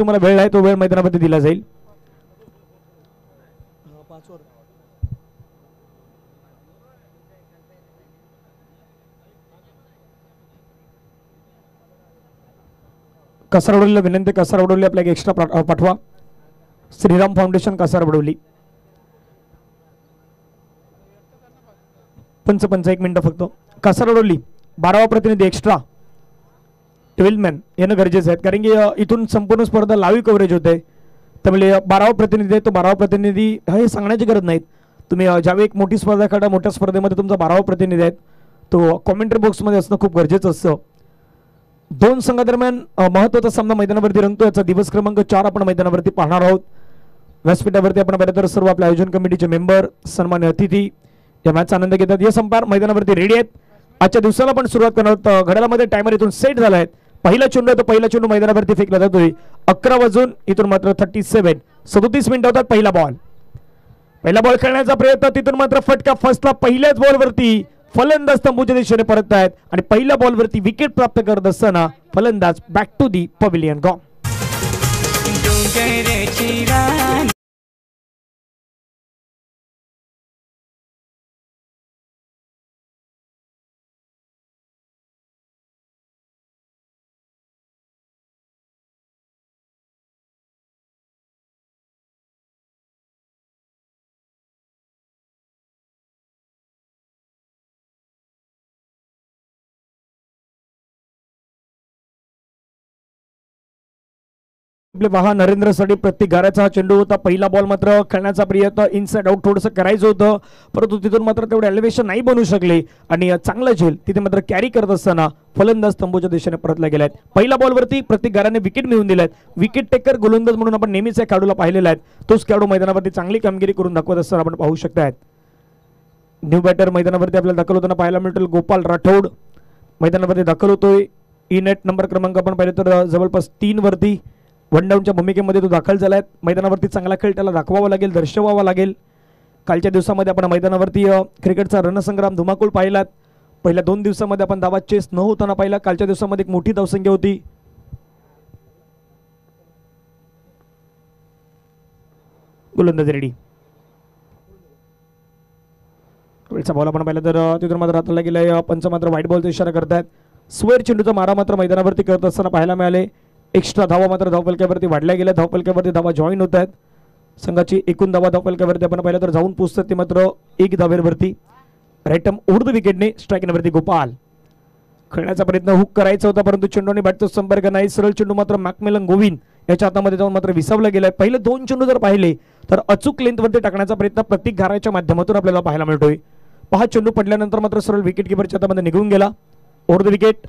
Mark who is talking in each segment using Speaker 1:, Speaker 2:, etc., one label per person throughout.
Speaker 1: तुम्हाला वेळ आहे तो वेळ मैदानामध्ये दिला जाईल. कासारवडोलीला विनंती, कासारवडोली आपल्या एक एक्स्ट्रा पाठवा. श्रीराम फाउंडेशन कासारवडोली. पंच 1 मिनिट फक्त. कासारवडोली 12वा प्रतिनिधी एक्स्ट्रा 12 मॅन येणं गरजेचं आहे, कारण की इथून संपूर्ण स्पर्धा लाईव्ह कव्हरेज होते. त्यामुळे 12वा प्रतिनिधी आहे तो 12वा प्रतिनिधी हे सांगण्याची गरज नाही. तुम्ही ज्यावेळी एक मोठी स्पर्धा खेळा, मोठ्या स्पर्धेमध्ये तुमचा 12वा प्रतिनिधी आहे तो कॉमेंट्री बॉक्समध्ये असणं खूप गरजेचं असतं. दोन संघादरम्यान महत्त्वाचा सामना मैदानावरती रंगतो. याचा दिवस क्रमांक 4 आपण मैदानावरती पाहणार आहोत. व्यासपीठावरती आपण पाहिलं तर सर्व आपल्या आयोजन कमिटीचे मेंबर, सन्मान्य अतिथी या मॅचचा आनंद घेतात. या संपार मैदानावरती रेडी आहेत. आजच्या दिवसाला पण सुरुवात करणार आहोत. घड्याळामध्ये टायमर इथून सेट झाला आहे. पहिला चेंडू तो पहिला चेंडू मैदानावरती फेकला जातोय. 11 वाजून इथून मात्र 37 मिनिटं होतात. पहिला बॉल खेळण्याचा प्रयत्न, तिथून मात्र फटका फसला. पहिल्याच बॉलवरती फलंदाज तंबूच्या दिशेने परत आहेत आणि पहिल्या बॉलवरती विकेट प्राप्त करत असताना फलंदाज बॅक टू दी पवेलियन गॉ. आपले पहा नरेंद्र साठी प्रत्येक घराचा हा चेंडू होता. पहिला बॉल मात्र खेळण्याचा प्रयत्न इनसाइड आउट थोडंसं करायचं होतं, परंतु तिथून मात्र तेवढे एलिव्हेशन नाही बनवू शकले आणि चांगला झेल तिथे मात्र कॅरी करत असताना फलंदाज तंबूच्या दिशेने परतला गेलाय. पहिल्या बॉलवरती प्रत्येक घराने विकेट मिळवून दिलाय. विकेट टेकर गोलंदाज म्हणून आपण नेहमीच या खेळाडूला पाहिलेला आहे. तोच खेळाडू मैदानावरती चांगली कामगिरी करून दाखवत असताना आपण पाहू शकताय. न्यू बॅटर मैदानावरती आपल्याला दाखल होताना पाहायला मिळेल. गोपाल राठोड मैदानावरती दाखल होतोय. ई नेट नंबर क्रमांक आपण पाहिलं तर जवळपास 3 वरती वन डाऊनच्या भूमिकेमध्ये तो दाखल झालाय. मैदानावरती चांगला खेळ त्याला दाखवावा लागेल, दर्शवावा लागेल. कालच्या दिवसामध्ये आपण मैदानावरती क्रिकेटचा रणसंग्राम धुमाकूळ पाहिलात. पहिल्या 2 दिवसामध्ये आपण धावा चेस न होताना पाहिला. कालच्या दिवसामध्ये एक मोठी धावसंख्या होती. गोलंदाज रेडी. वेळचा बॉल आपण पाहिला तर तिथून मात्र हाताला गेलाय. पंच मात्र व्हाईट बॉलचा इशारा करतायत. स्क्वेअर चेंडूचा मारा मात्र मैदानावरती करत असताना पाहायला मिळाले. एक्स्ट्रा धावा मात्र धावफलक्यावरती वाढल्या गेल्या. धावफलक्यावरती धावा जॉईन होत आहेत. संघाची एकूण धावा धावफलक्यावरती आपण पाहिलं तर जाऊन पोहोचतात ते मात्र 1 धावेवरती. राईटम उर्दू विकेटने स्ट्राईकवरती गोपाल. खेळण्याचा प्रयत्न हुक करायचा होता, परंतु चेंडूने बॅटचा संपर्क नाही. सरळ चेंडू मात्र मॅकमेलन गोविंद याच्या हातामध्ये जाऊन मात्र विसावला गेलाय. पहिले 2 चेंडू जर पाहिले तर अचूक लेंथवरती टाकण्याचा प्रयत्न प्रत्येक घाराच्या माध्यमातून आपल्याला पाहायला मिळतोय. पहा चेंडू पडल्यानंतर मात्र सरळ विकेट किपरच्या हातामध्ये निघून गेला. उर्दू विकेट.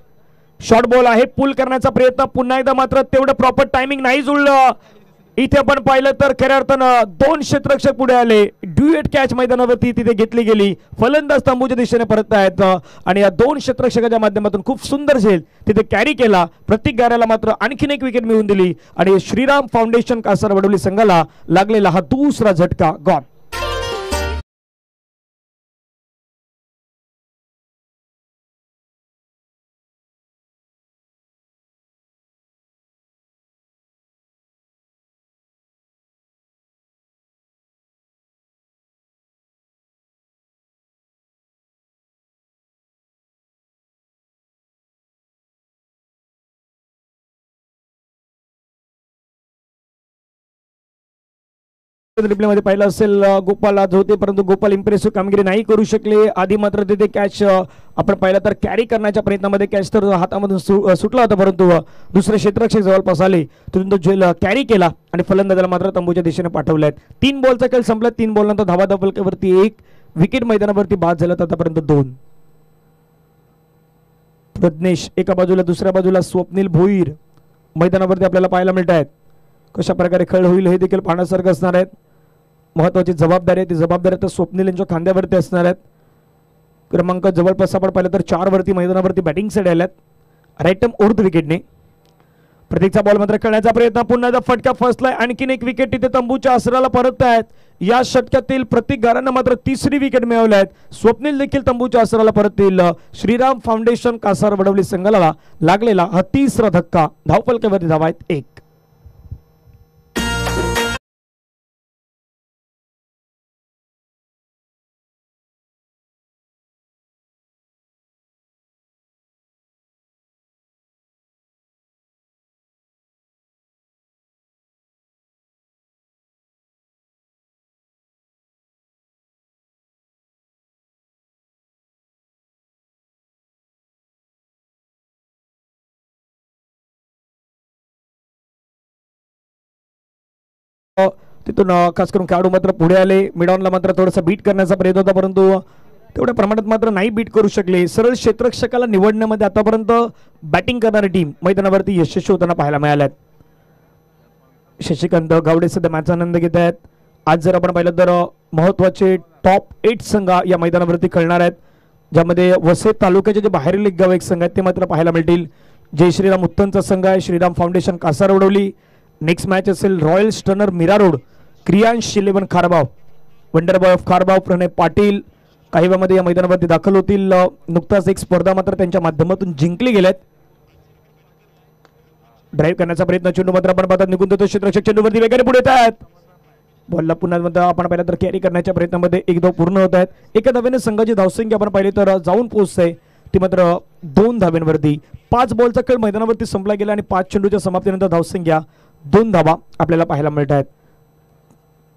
Speaker 1: शॉर्ट बॉल आहे. पुल करण्याचा प्रयत्न पुन्हा एकदा मात्र तेवढं प्रॉपर टायमिंग नाही जुळलं. इथे आपण पाहिलं तर खऱ्या अर्थानं 2 क्षेत्ररक्षक पुढे आले. ड्युएट कॅच मैदानावरती तिथे घेतली गेली. फलंदाज तंबूच्या दिशेने परत आहेत आणि या 2 क्षेत्ररक्षकाच्या माध्यमातून खूप सुंदर झेल तिथे कॅरी केला. प्रत्येक गाऱ्याला मात्र आणखीन एक विकेट मिळवून दिली आणि श्रीराम फाउंडेशन कासारवडोली संघाला लागलेला हा दुसरा झटका गॉन. रिप्लेमध्ये पाहिलं असेल गोपाल आज होते, परंतु गोपाल इम्प्रेसिव्ह कामगिरी नाही करू शकले. आधी मात्र तिथे कॅच आपण पाहिलं तर कॅरी करण्याच्या प्रयत्नामध्ये कॅच तर हातामधून सुटला होता, परंतु दुसरे क्षेत्ररक्षक जवळपास आले. तिथून तो झेल कॅरी केला आणि फलंदाजाला मात्र तंबूच्या दिशेने पाठवले. 3 बॉलचा खेळ संपला. 3 बॉल नंतर धावा धावफलकावरती 1 विकेट मैदानावरती बाद झाला. आतापर्यंत 2. प्रज्ञेश एका बाजूला, दुसऱ्या बाजूला स्वप्नील भोईर मैदानावरती आपल्याला पाहायला मिळत आहेत. कशा प्रकारे खेळ होईल हे देखील पाहण्यासारखं असणार आहेत. महत्वाची जबाबदारी आहे. ती जबाबदारी तर स्वप्नील यांच्या खांद्यावरती असणार आहेत. क्रमांक जवळपास आपण पाहिलं तर 4 वरती मैदानावरती बॅटिंग साईड आल्यात. राईटम उर्दू विकेटने. प्रत्येकचा बॉल मात्र खेळण्याचा प्रयत्न. पुन्हा एकदा फटका फसलाय. आणखीन एक विकेट तिथे तंबूच्या आसराला परत आहेत. या षटकातील प्रत्येक घरानं मात्र 3री विकेट मिळवल्या आहेत. स्वप्नील देखील तंबूच्या आसराला परततील. श्रीराम फाउंडेशन कासारवडोली संघाला लागलेला हा 3रा धक्का. धावफलकावरती धावा आहेत 1. तिथून खास करून खेळाडू मात्र पुढे आले. मिडॉनला मात्र थोडासा बीट करण्याचा प्रयत्न होता, परंतु तेवढ्या प्रमाणात मात्र नाही बीट करू शकले. सरळ क्षेत्ररक्षकाला निवडण्यामध्ये आतापर्यंत बॅटिंग करणारी टीम मैदानावरती यशस्वी होताना पाहायला मिळाल्यात. शशिकांत गावडे सध्या मॅचचा आनंद घेत आहेत. आज जर आपण पाहिलं तर महत्वाचे टॉप 8 संघ या मैदानावरती खेळणार आहेत, ज्यामध्ये वसई तालुक्याचे जे बाहेरील एक गाव एक संघ आहेत ते मात्र पाहायला मिळतील. जय श्रीराम उत्तमचा संघ आहे, Shriram foundation Kasarvadavali. Next match असेल royal stunner Mira road, Kriyansh 11 Kharbav, wonder boy of Kharbav Pranay Patil काही वेळामध्ये या मैदानावरती दाखल होतील. नुकताच एक स्पर्धा मात्र त्यांच्या माध्यमातून जिंकली गेल्यात. ड्राईव्ह करण्याचा प्रयत्न, चेंडू मात्र आपण पाहतात निघून देतो क्षेत्ररक्षक, चेंडूवरती वगैरे पुढे येत आहेत. बॉलला पुन्हा आपण पाहिलं तर कॅरी करण्याच्या प्रयत्नामध्ये एक धाव पूर्ण होत आहेत. एका धावेने संघाची धावसंख्या आपण पाहिली तर जाऊन पोहोचते ती मात्र 2 धाव्यांवरती. 5 बॉलचा खेळ मैदानावरती संपला गेला आणि 5 चेंडूच्या समाप्तीनंतर धावसंख्या 2 धावा आपल्याला पाहायला मिळत आहेत.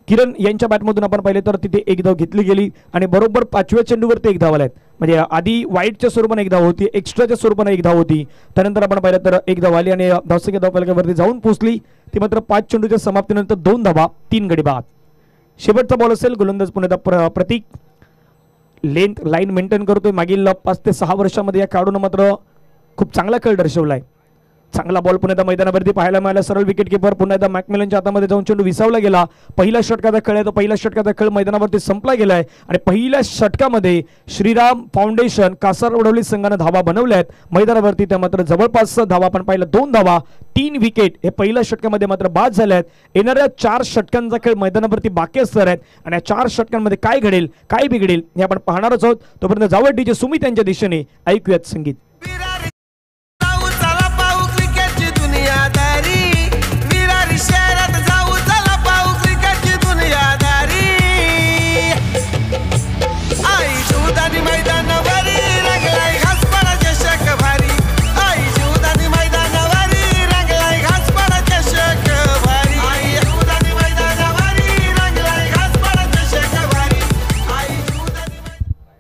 Speaker 1: किरण यांच्या बॅटमधून आपण पाहिले तर तिथे एक धाव घेतली गेली आणि बरोबर 5व्या चेंडूवरती एक धाव आलाय. म्हणजे आधी वाईटच्या स्वरूपाने एक धाव होती, एक्स्ट्राच्या स्वरूपाने एक धाव होती, त्यानंतर आपण पाहिलं तर एक धाव आली आणि धावसंख्या धावफलकावरती जाऊन पोहोचली ती मात्र 5 चेंडूच्या समाप्तीनंतर 2 धावा 3 गडी बाद. शेवटचा बॉल असेल गोलंदाज पुण्याचा प्रतीक. लेंथ लाईन मेंटेन करतोय. मागील 5 ते 6 वर्षामध्ये या खेळाडूनं मात्र खूप चांगला खेळ दर्शवलाय. चांगला बॉल पुन्हा एकदा मैदानावरती पाहायला मिळाला. सरळ विकेट किपर पुन्हा एकदा मॅकमिलनच्या हातामध्ये जाऊन चेंडू विसावला गेला. पहिल्या षटकाचा खेळ आहे तो पहिल्या षटकाचा खेळ मैदानावरती संपला गेलाय आणि पहिल्या षटकामध्ये श्रीराम फाउंडेशन कासारवडवली संघाने धावा बनवल्या आहेत मैदानावरती. त्या मात्र जवळपास धावा आपण पाहिलं 2 धावा 3 विकेट हे पहिल्या षटकामध्ये मात्र बाद झाल्या आहेत. येणाऱ्या 4 षटकांचा खेळ मैदानावरती बाकी असणार आहेत आणि या 4 षटकांमध्ये काय घडेल काय बिघडेल हे आपण पाहणारच आहोत. तोपर्यंत जावं डीजे सुमित यांच्या दिशेने ऐकूयात संगीत.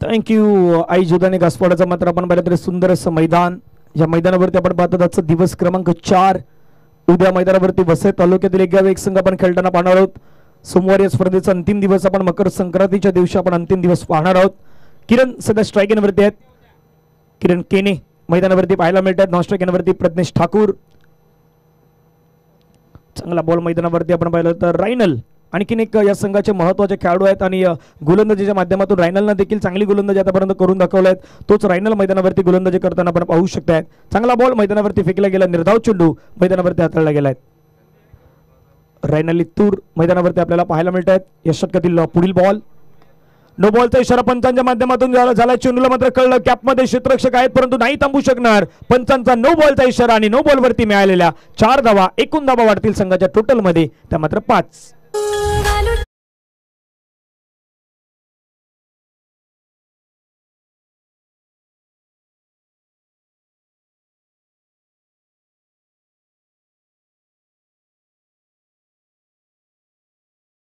Speaker 1: थँक्यू. आई जुदानी घासपाडाचं मात्र आपण पाहिलं तरी सुंदर असं मैदान. या मैदानावरती आपण पाहतो आजचा दिवस क्रमांक 4. उद्या मैदानावरती वसई तालुक्यातील एक गाव एक संघ आपण खेळताना पाहणार आहोत. सोमवारी या स्पर्धेचा अंतिम दिवस, आपण मकर संक्रांतीच्या दिवशी आपण अंतिम दिवस पाहणार आहोत. किरण सध्या स्ट्राईक आहेत. किरण केने मैदानावरती पाहायला मिळतात. Non strike Prajnesh Thakur. चांगला बॉल मैदानावरती आपण पाहिलं तर रायनल आणखीन एक या संघाचे महत्त्वाचे खेळाडू आहेत आणि गोलंदाजीच्या माध्यमातून रायनलनं देखील चांगली गोलंदाजी आतापर्यंत करून दाखवल्या आहेत. तोच रायनल मैदानावरती गोलंदाजी करताना आपण पाहू शकताय. चांगला बॉल मैदानावरती फेकला गेला, निर्धाव चेंडू मैदानावरती हाताळला गेलाय. रायनल लित्तूर मैदानावरती आपल्याला पाहायला मिळत आहेत. या षटकातील पुढील बॉल नो बॉलचा इशारा पंचांच्या माध्यमातून झाला. चेंडूला मात्र कळलं कॅपमध्ये क्षेत्ररक्षक आहेत परंतु नाही थांबू शकणार. पंचांचा नो बॉलचा इशारा आणि नो बॉलवरती मिळालेल्या 4 धावा, एकूण धावा वाढतील संघाच्या टोटलमध्ये त्या मात्र 5.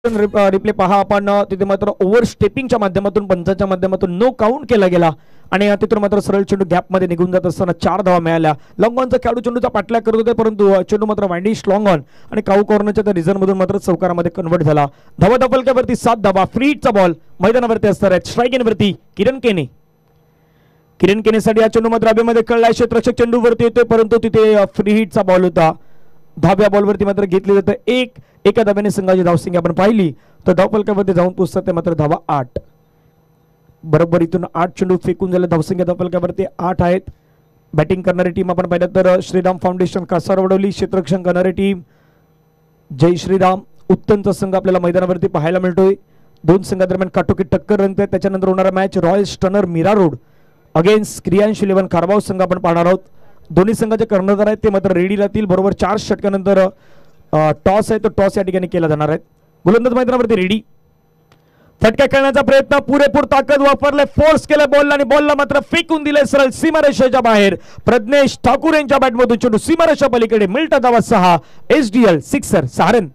Speaker 1: रिप्ले पहा आपण. तिथे मात्र ओव्हर स्टेपिंगच्या माध्यमातून पंचांच्या माध्यमातून नो काउंट केला गेला आणि तिथून मात्र सरळ चेंडू गॅपमध्ये निघून जात असताना 4 धावा मिळाल्या. लॉंग ऑनचा खेळाडू चेंडूचा पाठलाग करत होते परंतु चेंडू मात्र वाइंडिश लॉंग ऑन आणि काऊ कॉर्नरच्या त्या रिझनमधून मात्र चौकारामध्ये कन्वर्ट झाला. धावा धपलक्यावरती 7 धावा. फ्री हिटचा बॉल मैदानावरती असणार आहे. स्ट्राईक इनवरती किरण केने. किरण केनेसाठी हा चेंडू मात्र हवेमध्ये कळलाय. क्षेत्ररक्षक चेंडूवरती येतोय परंतु तिथे फ्री हिटचा बॉल होता. 10व्या बॉलवरती मात्र घेतली जातं एका धाब्याने संघाची धावसंख्या आपण पाहिली तर धावफलकावरती जाऊन पोहोचतात ते मात्र धावा 8. बरोबर इथून 8 चेंडू फेकून झाले. धावसंख्या धावफलकावरती 8 आहेत. बॅटिंग करणारी टीम आपण पाहिलं तर श्रीराम फाउंडेशन कासारवडवली. क्षेत्ररक्षण करणारी टीम जय श्रीराम उत्तमचा संघ आपल्याला मैदानावरती पाहायला मिळतोय. 2 संघादरम्यान काटोकी टक्कर रंगते. त्याच्यानंतर होणारा match Royal stunner Mira Road against Kriyansh 11 Kharbao संघ आपण पाहणार आहोत. दोन्ही संघाचे कर्णधार आहेत ते मात्र रेडी राहतील. बरोबर 4 षटकानंतर टॉस आहे तो टॉस या ठिकाणी केला जाणार आहे. गोलंदाज मैदानावरती रेडी. फटका खेळण्याचा प्रयत्न, पुरेपूर ताकद वापरले, फोर्स केला बॉलला आणि बॉलला मात्र फेकून दिले सरळ सीमारेषेच्या बाहेर. प्रज्ञेश ठाकूर यांच्या बॅटमधून चेंडू सीमारेषा पलीकडे. मिळता धावा 6. SDL sixer 6 run.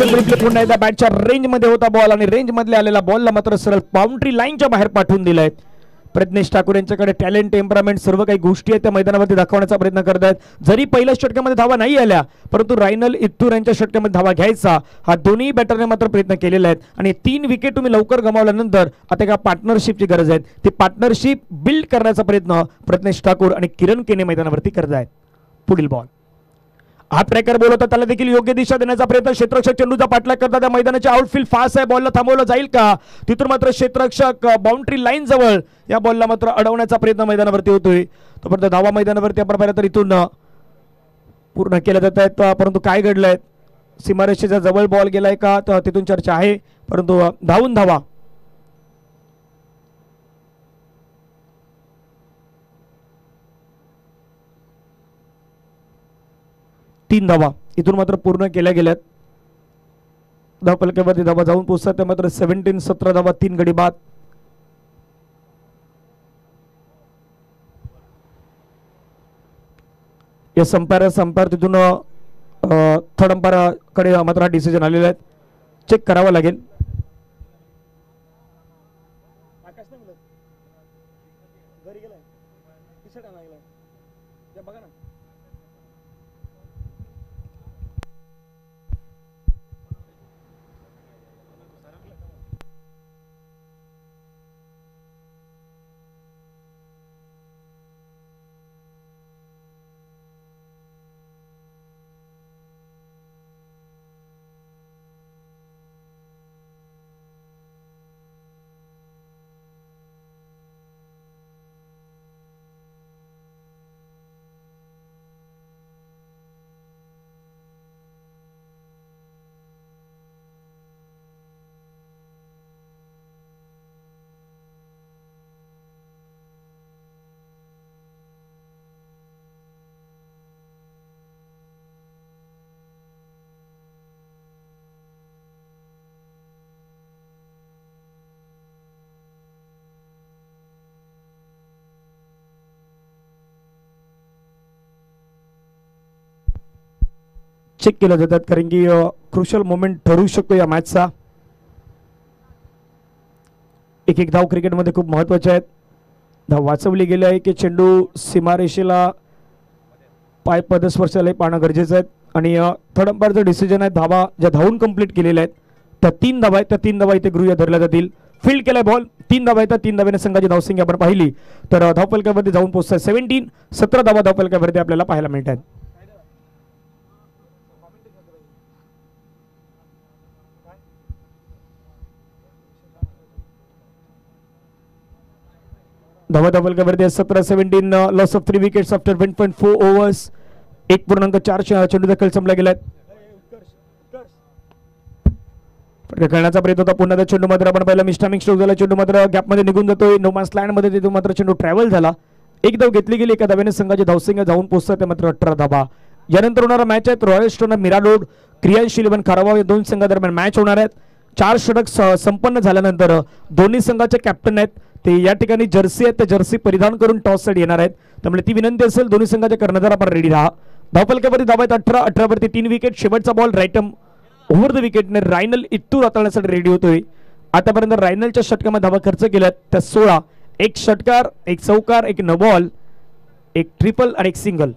Speaker 1: एक्सेल रिप्ले पुन्हा एकदा बॅटच्या रेंज मध्ये होता बॉल आणि रेंज मधले आलेला बॉलला मात्र सरळ बाउंड्री लाईनच्या बाहेर पाठवून दिलाय. प्रज्ञेश ठाकूर यांच्याकडे टॅलेंट, टेम्परामेंट सर्व काही गोष्टी आहेत त्या मैदानावरती दाखवण्याचा प्रयत्न करतायत. जरी पहिल्या षटकामध्ये धावा नाही आल्या परंतु रायनल इत्तूर यांच्या षटकामध्ये धावा घ्यायचा हा दोन्ही बॅटरने मात्र प्रयत्न केलेला आहे. आणि 3 विकेट तुम्ही लवकर गमावल्यानंतर आता एका पार्टनरशिपची गरज आहे. ती पार्टनरशिप बिल्ड करण्याचा प्रयत्न प्रज्ञेश ठाकूर आणि किरण केने मैदानावरती करतायत. पुढील बॉल हा ट्रॅकर बॉल होता, त्याला देखील योग्य दिशा देण्याचा प्रयत्न. क्षेत्ररक्षक चेंडूचा पाठलाग करतात. त्या मैदानाचे आउटफील्ड फास्ट आहे, बॉलला थांबवलं जाईल का? तिथून मात्र क्षेत्ररक्षक बाउंड्री लाईन जवळ या बॉलला मात्र अडवण्याचा प्रयत्न मैदानावरती होतोय. तोपर्यंत धावा मैदानावरती आपण पाहिलं तर इथून पूर्ण केल्या जात आहेत. परंतु काय घडलंय, सीमारेषेच्या जवळ बॉल गेलाय का तर तिथून चर्चा आहे. परंतु धावून धावा 3 धावा इथून मात्र पूर्ण केल्या गेल्यात. धावफलकावरती धावा जाऊन पोहोचतात ते मात्र 17 धावा 3 गडी बाद. या संपायर तिथून थर्ड अंपायर कडे मात्र हा डिसिजन आलेला आहे. चेक करावा लागेल. चेक केलं जातात कारण की क्रुशियल मोमेंट ठरू शकतो या मॅचचा. एक धाव क्रिकेटमध्ये खूप महत्वाचे आहेत. धाव वाचवली गेली आहे की चेंडू सीमारेषेला पाय पदस्पर्शाला पाहणं गरजेचं आहे. आणि थर्ड अंपायरचं डिसिजन आहे. धावा ज्या धावून कंप्लीट केलेल्या आहेत त्या 3 धावा आहेत, त्या 3 धावा इथे गृह्य धरल्या जातील. फील्ड केलाय बॉल, 3 धावा आहेत. 3 धाव्याने संघाची धावसंख्या आपण पाहिली तर धावफलकावरती जाऊन पोहोचतात 17 धावा धावफलकावरती आपल्याला पाहायला मिळतात. धावा धावफलकावरती 17 loss of 3 wickets after 1.4 overs. 1.4 चेंडूचा खेळ संपला गेलाय. खेळण्याचा प्रयत्न होता पुन्हा त्या चेंडू मात्र आपण पाहिला मिस्टामिंग स्ट्रोक झाला. चेंडू मात्र गॅप मध्ये निघून जातोय. नो मॅन्स लँड मध्ये तिथून मात्र चेंडू ट्रॅव्हल झाला. एक धाव घेतली गेली. एका धाव्याने संघाची धावसंख्या जाऊन पोहोचतात ते मात्र 18 धावा. यानंतर होणारा मॅच आहेत रॉयल स्टोन मिराडोड क्रियांशील इलेव्हन खारवाव या दोन संघादरम्यान मॅच होणार आहेत. 4 षटक संपन्न झाल्यानंतर दोन्ही संघाचे कॅप्टन आहेत ते या ठिकाणी जर्सी आहेत, ते जर्सी परिधान करून टॉस साठी येणार आहेत. त्यामुळे ती विनंती असेल दोन्ही संघाच्या कर्णधार आपण रेडी राहा. धावफलकावरती धावा आहेत 18 वरती 3 विकेट. शेवटचा बॉल राईटम ओव्हर द विकेटने रायनल इत्तूर हाताळण्यासाठी रेडी होतोय. आतापर्यंत रायनलच्या षटकामध्ये धावा खर्च केल्यात त्या 16. 1 षटकार, 1 चौकार, 1 नो बॉल, 1 ट्रिपल आणि 1 सिंगल.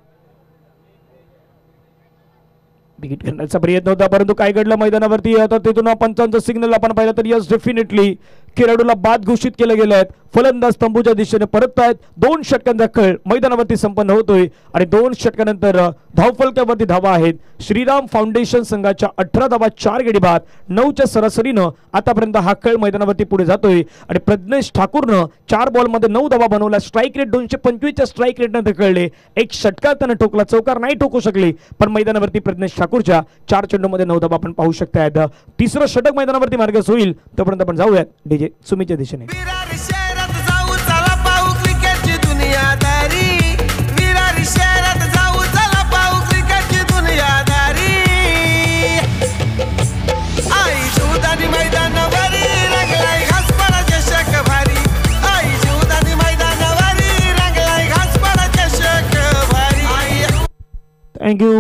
Speaker 1: विकेट घेण्याचा प्रयत्न होता परंतु काय घडलं मैदानावरती आता तिथून पंचांचं सिग्नल आपण पाहिलं तर यस डेफिनेटली खेळाडूला बाद घोषित केले गेले आहेत. फलंदाज तंबूच्या दिशेने परत आहेत. 2 षटकांचा खेळ मैदानावरती संपन्न होतोय आणि 2 षटकानंतर धावफलकावरती धावा आहेत. श्रीराम फाउंडेशन संघाच्या 18 धावा 4 गडी बाद. 9च्या सरासरीनं आतापर्यंत हा खेळ मैदानावरती पुढे जातोय आणि प्रज्ञेश ठाकूरनं 4 बॉलमध्ये 9 धावा बनवल्या. स्ट्राईक रेट 225च्या स्ट्राईक रेटनं खेळले. 1 षटकार त्यानं ठोकला, चौकार नाही ठोकू शकले पण मैदानावरती प्रज्ञेश ठाकूरच्या 4 चेंडूमध्ये 9 धावा आपण पाहू शकतायत. तिसरं षटक मैदानावरती मार्गस्थ होईल तोपर्यंत आपण जाऊयात डीजे सुमीच्या दिशेने. थँक्यू.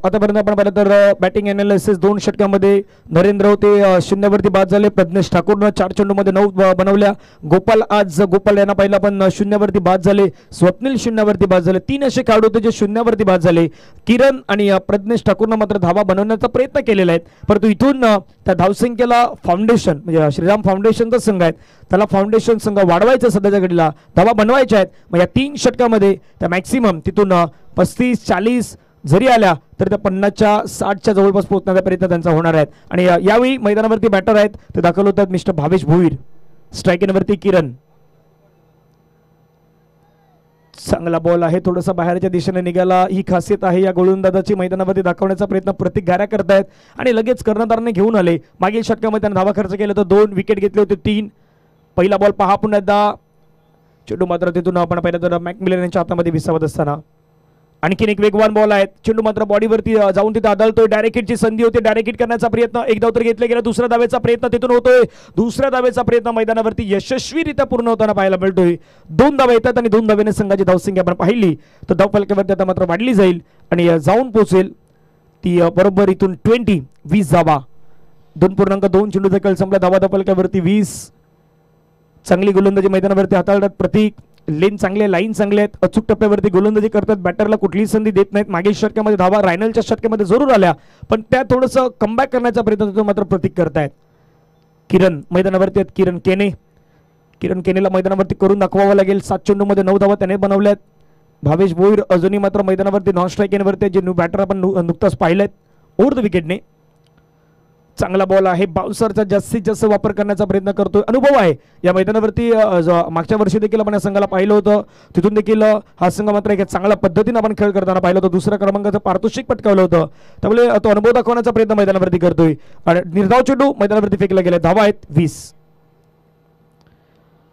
Speaker 1: आतापर्यंत आपण पाहिलं तर बॅटिंग अनालिसिस 2 षटकामध्ये नरेंद्र होते 0वरती बाद झाले. प्रज्ञेश ठाकूरनं 4 चेंडूमध्ये 9 बनवल्या. गोपाल यांना पाहिलं पण 0वरती बाद झाले. स्वप्नील 0वरती बाद झाले. 3 असे खेळाडू होते जे 0वरती बाद झाले. किरण आणि प्रज्ञेश ठाकूरनं मात्र धावा बनवण्याचा प्रयत्न केलेला आहे, परंतु इथून त्या धावसंख्येला फाउंडेशन म्हणजे श्रीराम फाउंडेशनचा संघ आहे, त्याला फाउंडेशन संघ वाढवायचं सध्याच्या घडीला धावा बनवायच्या आहेत. मग या 3 षटकामध्ये त्या मॅक्सिमम तिथून 35-40 जरी आल्या तर त्या 50च्या 60च्या जवळपास पोहोचण्याचा प्रयत्न त्यांचा होणार आहे. आणि यावेळी मैदानावरती बॅटर आहेत ते दाखल होतात मिस्टर भावेश भोईर. स्ट्रायकिंगवरती किरण. चांगला बॉल आहे, थोडासा बाहेरच्या दिशेने निघाला. ही खासियत आहे या गोलंदाजाची, मैदानावरती दाखवण्याचा प्रयत्न प्रत्येक घाऱ्या करतायत आणि लगेच कर्णधाराने घेऊन आले. मागील षटकामध्ये त्यांनी धावा खर्च केला तर 2 विकेट घेतले होते 3. पहिला बॉल पहा पुन्हा एकदा. चेंडू मात्र तिथून आपण पाहिलं तर मॅकमिलन यांच्या हातामध्ये विसावत असताना आणखीन एक वेगवान बॉल आहे. चेंडू मात्र बॉडीवरती जाऊन तिथे आदळतोय. डायरेक्ट हिटची संधी होती, डायरेक्ट हिट करण्याचा प्रयत्न. एक धाव तर घेतला गेला. दुसऱ्या धावेचा प्रयत्न तिथून होतोय. दुसऱ्या धावेचा प्रयत्न मैदानावरती यशस्वीरित्या पूर्ण होताना पाहायला मिळतोय. 2 धावा येतात आणि 2 धावेने संघाची धावसंख्या आपण पाहिली तर धावफलकावरती आता मात्र वाढली जाईल आणि जाऊन पोहोचेल ती बरोबर इथून 20 धावा. 2.2 चेंडूचा खेळ संपला. धावा धावफलकावरती 20. चांगली गोलंदाजी मैदानावरती हाताळतात प्रतीक. लेन चांगले, लाईन चांगले आहेत, अचूक टप्प्यावरती गोलंदाजी करतात. बॅटरला कुठलीही संधी देत नाहीत. मागील षटकामध्ये धावा रायनलच्या षटकामध्ये जरूर आल्या पण त्या थोडंसं कमबॅक करण्याचा प्रयत्न मात्र प्रतीक करतायत. किरण मैदानावरती आहेत. किरण केनेला मैदानावरती करून दाखवावं लागेल. 7 चेंडूमध्ये 9 धावा त्याने बनवल्यात. भावेश भोईर अजूनही मात्र मैदानावरती नॉन स्ट्राईकिंगवरती जे न्यू बॅटर आपण नुकताच पाहिलेत ओव्हर द विकेटने. चांगला बॉल आहे. बाउन्सरचा जास्तीत जास्त वापर करण्याचा प्रयत्न करतोय. अनुभव आहे या मैदानावरती. मागच्या वर्षी देखील आपण या संघाला पाहिलं होतं, तिथून देखील हा संघ मात्र एक चांगल्या पद्धतीने आपण खेळ करताना पाहिलं होतं. 2ऱ्या क्रमांकाचं पारितोषिक पटकावलं होतं, त्यामुळे तो अनुभव दाखवण्याचा प्रयत्न मैदानावरती करतोय. आणि निर्धाव चेंडू मैदानावरती फेकला गेला. धावा आहेत 20.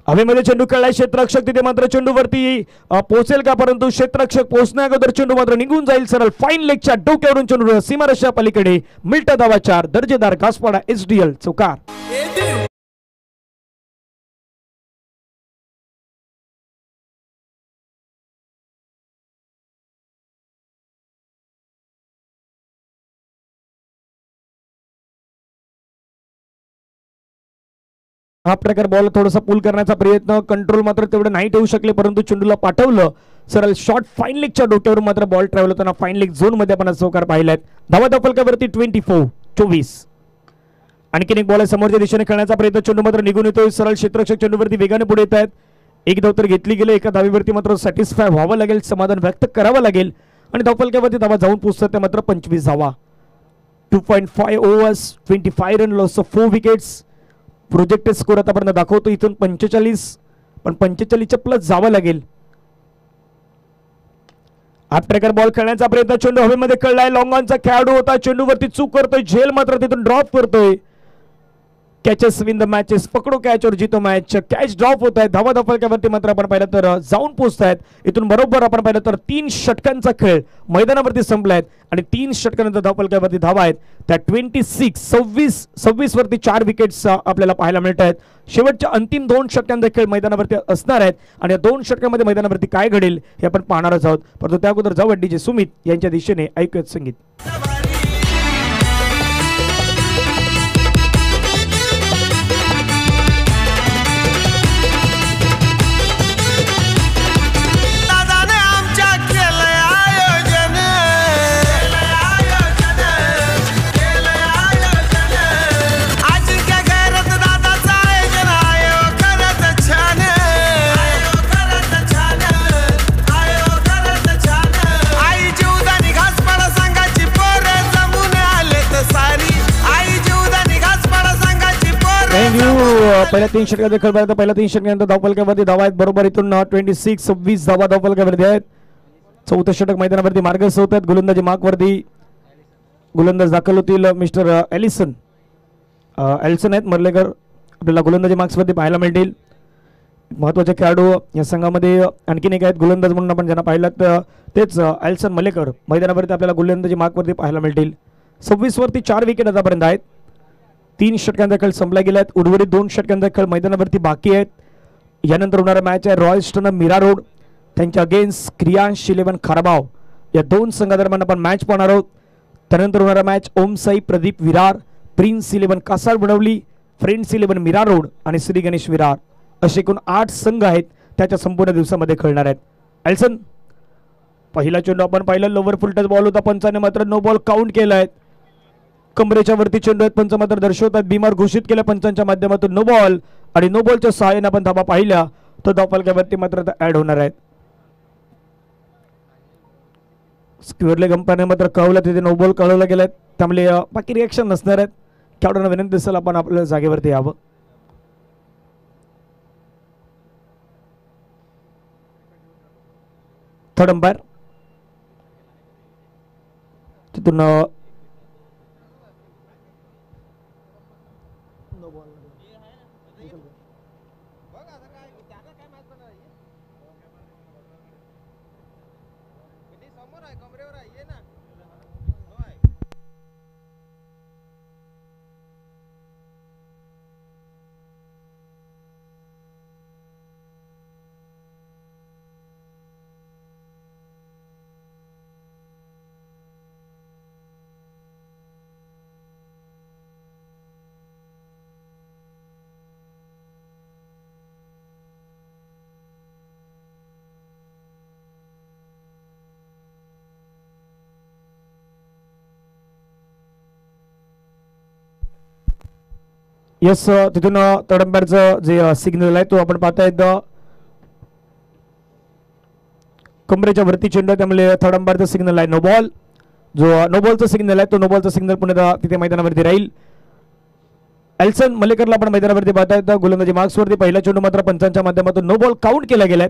Speaker 1: हवेमध्ये चेंडू खेळलाय. क्षेत्ररक्षक तिथे मात्र चेंडूवरती पोहोचेल का, परंतु क्षेत्ररक्षक पोहोचण्या अगोदर चेंडू मात्र निघून जाईल सरळ फाईन लेगच्या डोक्यावरून. चेंडू सीमारेषा पलीकडे. मिळतं धावा 4. दर्जेदार घासपाडा SDL चौकार. हा प्रकार बॉल थोडासा पुल करण्याचा प्रयत्न, कंट्रोल मात्र तेवढं नाही ठेवू शकले, परंतु चेंडूला पाठवलं सरळ शॉर्ट फाईन लेगच्या डोक्यावर मात्र बॉल ट्रॅव्हल होताना फाईन लेग झोन मध्ये आपण चौकार पाहिलात. धावा धावफलकावरती 24. आणखीन एक बॉल समोरच्या दिशेने खेळण्याचा प्रयत्न. चेंडू मात्र निघून येतोय. सरळ क्षेत्ररक्षक चेंडूवरती वेगाने पुढे येत आहेत. एक धाव तर घेतली गेली. एका धावेवरती मात्र सॅटिस्फाय व्हावं लागेल, समाधान व्यक्त करावं लागेल आणि धावफलकावरती धावा जाऊन पोहोचतात त्या मात्र 25 धावा. 2.5 overs 25 run, loss of 4 wickets. Projected score आतापर्यंत दाखवतो इथून 45, पण 45च्या प्लस जावं लागेल. हा प्रकार बॉल खेळण्याचा प्रयत्न. चेंडू हवेमध्ये खेळलाय. लॉंग ऑनचा खेळाडू होता, चेंडूवरती चूक करतोय. झेल मात्र तिथून ड्रॉप करतोय. Catches win the matches. पकडो कॅच और जीतो मॅच. कॅच ड्रॉप होत आहे. धावा धावफलकावरती मात्र आपण पाहिलं तर जाऊन पोहोचतायत. इथून बरोबर आपण पाहिलं तर 3 षटकांचा खेळ मैदानावरती संपलाय आणि 3 षटकानंतर धावफलकावरती धावा आहेत त्या 26 वरती 4 विकेट्स आपल्याला पाहायला मिळत आहेत. शेवटच्या अंतिम 2 षटकांचा खेळ मैदानावरती असणार आहेत आणि या 2 षटकांमध्ये मैदानावरती काय घडेल हे आपण पाहणारच आहोत. परंतु त्या अगोदर जाऊ डीजे सुमित यांच्या दिशेने ऐकूयात संगीत. पहिल्या 3 षटकांचा खेळ पाहिला तर पहिल्या 3 षटकानंतर धावफलकावरती धावा आहेत बरोबर इथून 26 धावा धावफलकावरती आहेत. 4थं षटक मैदानावरती मार्गस्थ होत आहेत. गोलंदाजी मार्कवरती गोलंदाज दाखल होतील मिस्टर एलिसन आहेत मर्लेकर. आपल्याला गोलंदाजी मार्क्सवरती पाहायला मिळतील. महत्त्वाचे खेळाडू या संघामध्ये आणखीन एक आहेत गोलंदाज म्हणून आपण ज्यांना पाहिलं तेच एल्सन मलेकर मैदानावरती आपल्याला गोलंदाजी मार्कवरती पाहायला मिळतील. 26 वरती 4 विकेट आतापर्यंत आहेत. 3 षटकांचा खेळ संपला गेला आहेत. उर्वरित 2 षटकांचा खेळ मैदानावरती बाकी आहेत. यानंतर होणारा मॅच आहे रॉयल स्टन मीरा रोड त्यांच्या अगेन्स्ट क्रियांश 11 खारबाव. या दोन संघादरम्यान आपण मॅच पाहणार आहोत. त्यानंतर होणारा मॅच ओम साई प्रदीप विरार, प्रिन्स 11 कासार बनवली, फ्रेंड्स 11 मीरा रोड आणि श्री गणेश विरार असे एकूण 8 संघ आहेत त्याच्या संपूर्ण दिवसामध्ये खेळणार आहेत. एल्सन पहिला चेंडू आपण पाहिलं, लोवर फुल टच बॉल होता, पंचाने मात्र नो बॉल काउंट केलाय. कमरेच्या वरती चेंडू आहेत, पंच मात्र दर्शवतात बिमार घोषित केल्या पंचांच्या माध्यमातून नो बॉल, आणि नो बॉलच्या सहाय्याने आपण धाबा पाहिल्या तर धावफलकावरती मात्र ऍड होणार आहेत. स्क्वेअर लेग अंपायरने मात्र कळवलं तिथे नो बॉल कळवला गेलाय, त्यामुळे बाकी रिएक्शन नसणार आहेत. खेळाडूंना विनंती असेल आपण आपल्या जागेवरती यावं. थर्ड अंपायर तिथून यस तिथून थर्ड अंपायरचं जे सिग्नल आहे तो आपण पाहताय. कमरेच्या वरती चेंडू आहे, त्यामुळे थर्ड अंपायरचा सिग्नल आहे नो बॉल. जो नो बॉलचा सिग्नल आहे तो नो बॉलचा सिग्नल पुन्हा तिथे मैदानावरती राहील. एल्सन मलेकरला आपण मैदानावरती पाहतायत गोलंदाजी मार्क्सवरती. पहिला चेंडू मात्र पंचांच्या माध्यमातून नो बॉल काउंट केला गेलाय,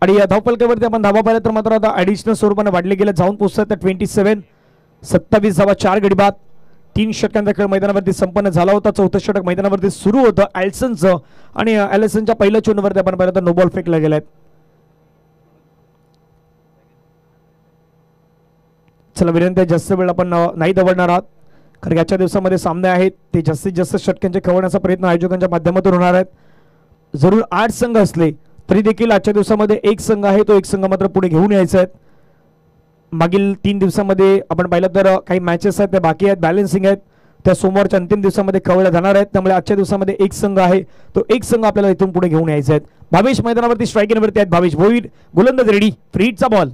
Speaker 1: आणि या धावफलकावरती आपण धावा पाहिल्या तर मात्र आता ॲडिशनल स्वरूपाने वाढले गेले, जाऊन पोहोचतात 27. 27 धावा 4 गडी बाद. 3 षटकांचा खेळ मैदानावरती संपन्न झाला होता. चौथं षटक मैदानावरती सुरू होतं एल्सनचं, आणि एल्सनच्या पहिल्या चेंडूवरती आपण पाहिलं तर नो बॉल फेकला गेलाय. चला विनंती आहे, जास्त वेळ आपण नाही दवडणार आहात, कारण याच्या दिवसामध्ये सामने आहेत ते जास्तीत जास्त षटकांचे खेळवण्याचा प्रयत्न आयोजकांच्या माध्यमातून होणार आहेत. जरूर 8 संघ असले तरी देखील आजच्या दिवसामध्ये एक संघ आहे तो एक संघ मात्र पुढे घेऊन यायचा आहे. मागील 3 दिवसामध्ये आपण पाहिलं तर काही मॅचेस आहेत त्या बाकी आहेत, बॅलन्सिंग आहेत, त्या सोमवारच्या अंतिम दिवसामध्ये खेळवल्या जाणार आहेत. त्यामुळे आजच्या दिवसामध्ये एक संघ आहे तो एक संघ आपल्याला इथून पुढे घेऊन यायचा आहे. भावेश मैदानावरती स्ट्रायकिंगवरती आहेत. भावेश भोईर गोलंदाज रेडी. फ्रीडचा बॉल,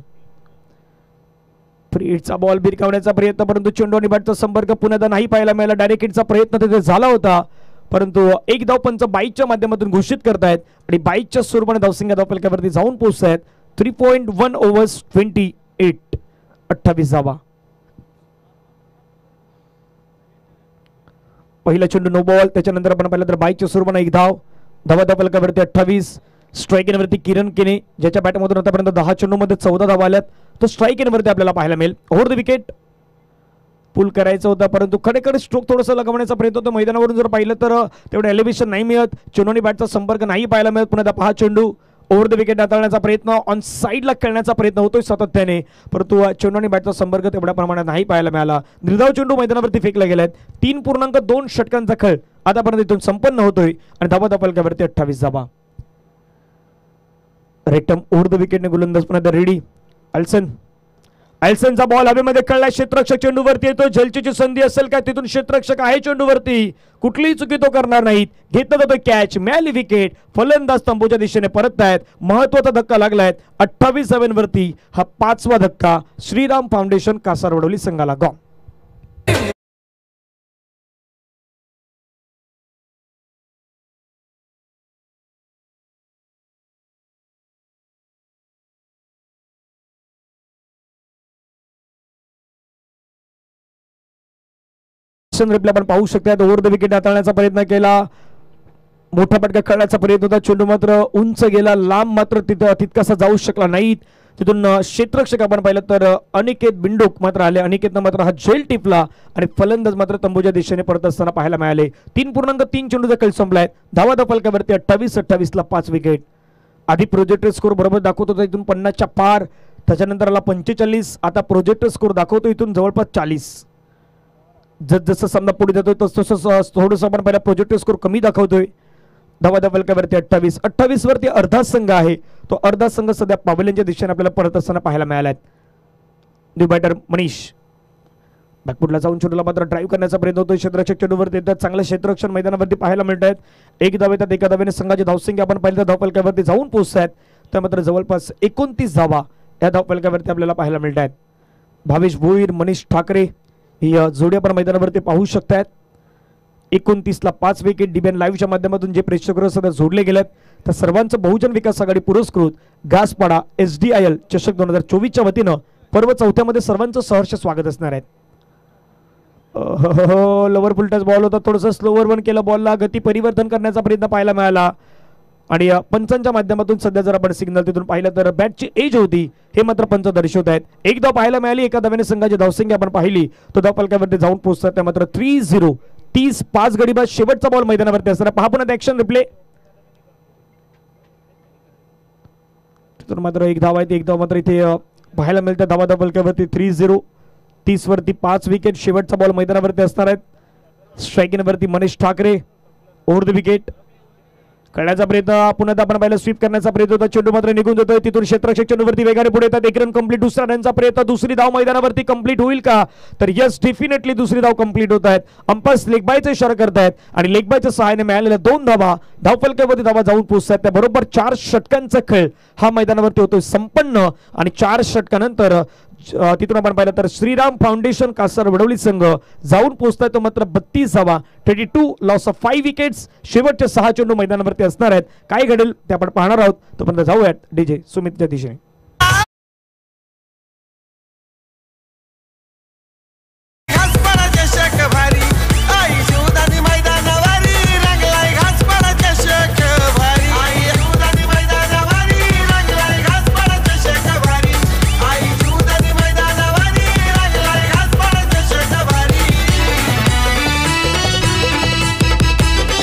Speaker 1: फ्रीडचा बॉल भिरकावण्याचा प्रयत्न, परंतु चेंडू आणि बॅटचा संपर्क पुन्हा नाही पाहायला मिळाला. डायरेक्ट हिटचा प्रयत्न तिथे झाला होता, परंतु एक धाव पंच बाईकच्या माध्यमातून घोषित करतायत, आणि बाईकच्या स्वरूपाने धावसंख्या धावफलकावरती जाऊन पोहोचतायत. 3.1 ओव्हर्स 28, 28 धावा. पहिला चेंडू नो बॉल, त्याच्यानंतर आपण पाहिलं तर बाईकच्या स्वरूपाने एक धाव. धावा धावफलकावरती 28. स्ट्राईक इनवरती किरण केने, ज्याच्या बॅटमधून आतापर्यंत 10 चेंडूमध्ये 14 धावा आल्यात, तो स्ट्राईक इनवरती आपल्याला पाहायला मिळेल. ओव्हर द विकेट पुल करायचं होतं, परंतु खडेकडे स्ट्रोक थोडंसं लगवण्याचा प्रयत्न होतो. मैदानावरून जर पाहिलं तर तेवढं एलिव्हेशन नाही मिळत, चेंडू आणि बॅटचा संपर्क नाही पाहायला मिळत. पुन्हा 10 चेंडू ओव्हर द विकेट हाताळण्याचा प्रयत्न, ऑन साईडला खेळण्याचा प्रयत्न होतोय सातत्याने, परंतु चेंडू आणि बॅटचा संपर्क तेवढ्या प्रमाणात नाही पाहायला मिळाला. निर्धाव चेंडू मैदानावरती फेकला गेलाय. 3.2 षटकांचा खेळ आतापर्यंत इथून संपन्न होतोय, आणि धावा धावफलकावरती 28 धावा. रेक्टम ओव्हर द विकेटने गोलंदाज पुन्हा रेडी. एल्सनचा बॉल हवेमध्ये कळलाय, क्षेत्ररक्षक चेंडूवरती येतो. जलचीची संधी असेल काय, तिथून क्षेत्ररक्षक आहे चेंडूवरती, कुठलीही चुकी तो करणार नाहीत. घेतला जातो कॅच, मिळाली विकेट. फलंदाज तंबूच्या दिशेने परततायत. महत्वाचा धक्का लागलाय 28 धावांवरती. हा 5वा धक्का श्रीराम फाउंडेशन कासारवडवली संघाला. गॉ आपण पाहू शकता. ओव्हर द विकेट हाताळण्याचा प्रयत्न केला, मोठा फटका खेळण्याचा प्रयत्न होता, चेंडू मात्र उंच गेला, लांब मात्र तितकासा जाऊ शकला नाही. तिथून क्षेत्ररक्षक आपण पाहिलं तर अनिकेत बिंडोक मात्र आले. अनिकेतनं मात्र हा झेल टिपला, आणि फलंदाज मात्र तंबूच्या दिशेने परत असताना पाहायला मिळाले. 3.3 चेंडूचा खेळ संपलाय. धावा धावफलकावरती 28-28ला 5 विकेट. आधी प्रोजेक्टर स्कोर बरोबर दाखवत होता इथून 50च्या पार, त्याच्यानंतर आला 45. आता प्रोजेक्टर स्कोर दाखवतो इथून जवळपास 40. जसं सामना पुढे जातोय तसं थोडंसं आपण पहिला प्रोजेक्टिव्ह स्कोर कमी दाखवतोय. धावा धावफलकावरती 28 वरती अर्धा संघ आहे, तो अर्धा संघ सध्या पावेलींच्या दिशेने आपल्याला परत असताना पाहायला मिळाला आहे. न्यू बॅटर मनीष बॅकफुटला जाऊन चेंडूला मात्र ड्राईव्ह करण्याचा प्रयत्न होतो. क्षेत्ररक्षक चेंडूवरती येतात. चांगलं क्षेत्ररक्षण मैदानावरती पाहायला मिळत आहेत. एक धाव येतात. एका धावेने संघाची धावसंख्या आपण पाहिलं तर धावफलकावरती जाऊन पोहोचत आहेत. त्या मात्र जवळपास 29 धावा या धावफलकावरती आपल्याला पाहायला मिळत आहेत. भावेश भोईर मनीष ठाकरे ही जोडी आपण मैदानावरती पाहू शकतात. 29ला 5 विकेट. डीबीएन लाईव्हच्या माध्यमातून जे प्रेक्षक सध्या जोडले गेलेत त्या सर्वांचं बहुजन विकास आघाडी पुरस्कृत घासपाडा SDIL चषक 2024च्या वतीनं पर्व चौथ्यामध्ये सर्वांचं सहर्ष स्वागत असणार आहे. लोवर फुल टच बॉल होता. थोडंसं स्लोवर वन केलं. बॉलला गती परिवर्तन करण्याचा प्रयत्न पाहायला मिळाला आणि पंचांच्या माध्यमातून सध्या जर आपण सिग्नल तिथून पाहिलं तर बॅटची एज होती हे मात्र पंच दर्शवत आहेत. एक धाव पाहायला मिळाली. एका धावेने संघाची धावसंख्या आपण पाहिली तो धावफलकावरती जाऊन पोहोचतात. त्या मात्र 3-0 30-5 गडी बाद. शेवटचा बॉल मैदानावरती असणार. पहा पुन्हा ऍक्शन रिप्ले. तिथून मात्र एक धाव आहे. एक धाव मात्र इथे पाहायला मिळतं. धावा धावफलकावरती 3-0 30 वरती 5 विकेट. शेवटचा बॉल मैदानावरती असणार आहेत. स्ट्रायकिंग वरती Manish Thackeray over the wicket करण्याचा प्रयत्न. पुन्हा आपण पाहिलं स्वीप करण्याचा प्रयत्न होता. चेंडू मात्र निघून जातोय. तिथून क्षेत्ररक्षक चेंडूवरती वेगाने पुढे येतात. एक रन कंप्लीट. दुसरा रनचा प्रयत्न. दुसरी धाव मैदानावरती कंप्लीट होईल का तर यस डेफिनेटली दुसरी धाव कंप्लीट होत आहेत. अंपायर्स लेग बायचा इशारा करतायत आणि लेग बायच्या सहाय्याने मिळालेल्या 2 धावा धावफलकावरती धावा जाऊन पोहोचतात. त्या बरोबर 4 षटकांचा खेळ हा मैदानावरती होतोय संपन्न आणि 4 षटकानंतर तिथून आपण पाहिलं तर श्रीराम फाउंडेशन कासार वडवली संघ जाऊन पोहोचताय तो मात्र 32 धावा. 32 लॉस ऑफ 5 विकेट्स. शेवटचे 6 चेंडू मैदानावरती असणार आहेत. काय घडेल ते आपण पाहणार आहोत. तोपर्यंत जाऊयात डीजे सुमितच्या दिशेने.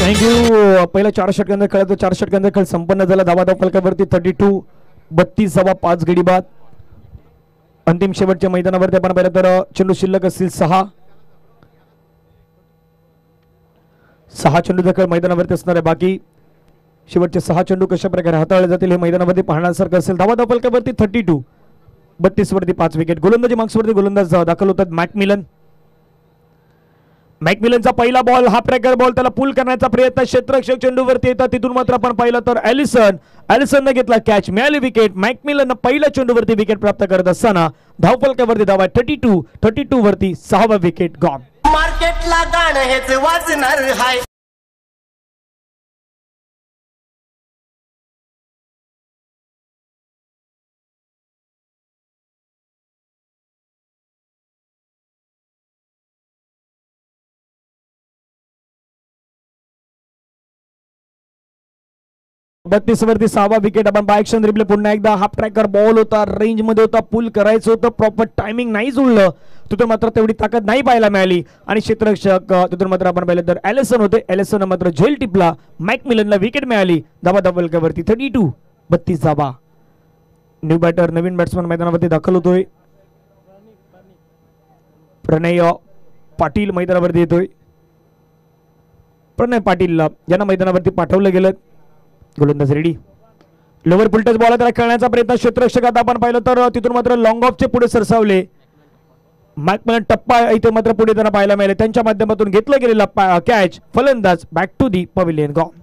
Speaker 1: थँक्यू. पहिला 4 षटकांचा खेळ तो 4 षटकांचा खेळ संपन्न झाला. धावा धावफलकावरती 32 32 धावा 5 गडी बाद. अंतिम शेवटच्या मैदानावरती आपण पाहिलं तर चेंडू शिल्लक असतील 6 चेंडूचा खेळ मैदानावरती असणार आहे. बाकी शेवटचे 6 चेंडू कशा प्रकारे हाताळले जातील हे मैदानावरती पाहण्यासारखं असेल. धावा धावफलकावरती 32 32 वरती 5 विकेट. गोलंदाजी मार्क्सवरती गोलंदाज दाखल होतात मॅकमिलन. मॅकमिलनचा पहिला बॉल हा ट्रॅकर बॉल. त्याला पुल करण्याचा प्रयत्न. क्षेत्ररक्षक चेंडूवरती येतात. तिथून मात्र आपण पाहिलं तर ॲलिसनने घेतला कॅच. मिळाली विकेट. मॅकमिलन पहिल्या चेंडूवरती विकेट प्राप्त करत असताना धावफलकावरती धावा 32 वरती 6वा विकेट गॉन.
Speaker 2: मार्केटला गाणं हेच वाजणार हाय.
Speaker 1: बत्तीस वरती 6वा विकेट. आपण बाय ॲक्शन रिप्ले पुन्हा एकदा. हाफ ट्रॅकर बॉल होता. रेंज मध्ये होता. पुल करायचं होतं. प्रॉपर टायमिंग नाही जुळलं. तिथून मात्र तेवढी ताकद नाही पाहायला मिळाली आणि क्षेत्ररक्षक तिथून मात्र आपण पाहिलं तर ॲलिसन होते. ॲलिसन मात्र झेल टिपला. मॅकमिलनला विकेट मिळाली. धावा धावफलकावरती 32 धावा. न्यू बॅटर नवीन बॅट्समन मैदानावरती दाखल होतोय. प्रणय पाटील मैदानावरती येतोय. प्रणय पाटील यांना मैदानावरती पाठवलं गेलं. गोलंदाज रेडी. लोवर फुलटच बॉल त्याला खेळण्याचा प्रयत्न. क्षेत्ररक्षक आता आपण पाहिलं तर तिथून मात्र लॉंग ऑफचे पुढे सरसावले. मॅकमिलन टप्पा इथे मात्र पुढे त्यांना पाहायला मिळाले. त्यांच्या माध्यमातून घेतला गेलेला कॅच. फलंदाज back to the pavilion gone.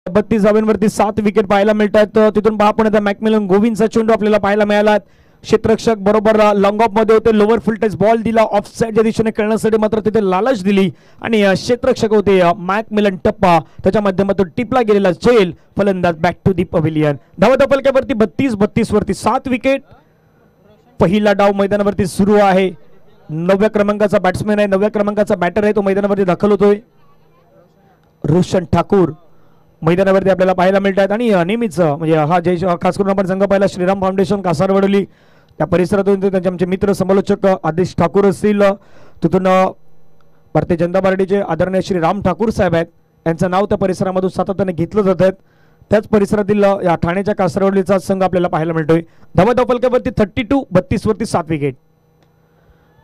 Speaker 1: बत्तीस धावांवरती 7 विकेट पाहायला मिळतात. तिथून पहा पुन्हा मॅकमिलन गोविंदचा चेंडू आपल्याला पाहायला मिळाला. क्षेत्ररक्षक बरोबर लॉंग ऑफ मध्ये होते. लोवर फुल टच बॉल दिला. ऑफ साइडच्या दिशेने खेळण्यासाठी मात्र तिथे लालच दिली आणि क्षेत्ररक्षक होते मॅकमिलन टप्पा. त्याच्या माध्यमातून टिपला गेलेला झेल. फलंदाज बॅक टू दी पवेलियन. धावा धावफलकावरती 32 वरती 7 विकेट. पहिला डाव मैदानावरती सुरू आहे. 9व्या क्रमांकाचा बॅट्समॅन आहे. 9व्या क्रमांकाचा बॅटर आहे. तो मैदानावरती दाखल होतोय. रोशन ठाकूर मैदानावरती आपल्याला पाहायला मिळतात आणि नेहमीच म्हणजे हा जय खास करून आपण संघ पाहिला श्रीराम फाउंडेशन कासारवडली त्या परिसरातून त्यांचे आमचे मित्र समालोचक आदेश ठाकूर असतील. तिथून भारतीय जनता पार्टीचे आदरणीय श्री राम ठाकूर साहेब आहेत. यांचं नाव त्या परिसरामधून सातत्याने घेतलं जात आहे. त्याच परिसरातील या ठाण्याच्या कासारवडलीचा संघ आपल्याला पाहायला मिळतोय. धावा धावफलकावरती 32 वरती 7 विकेट.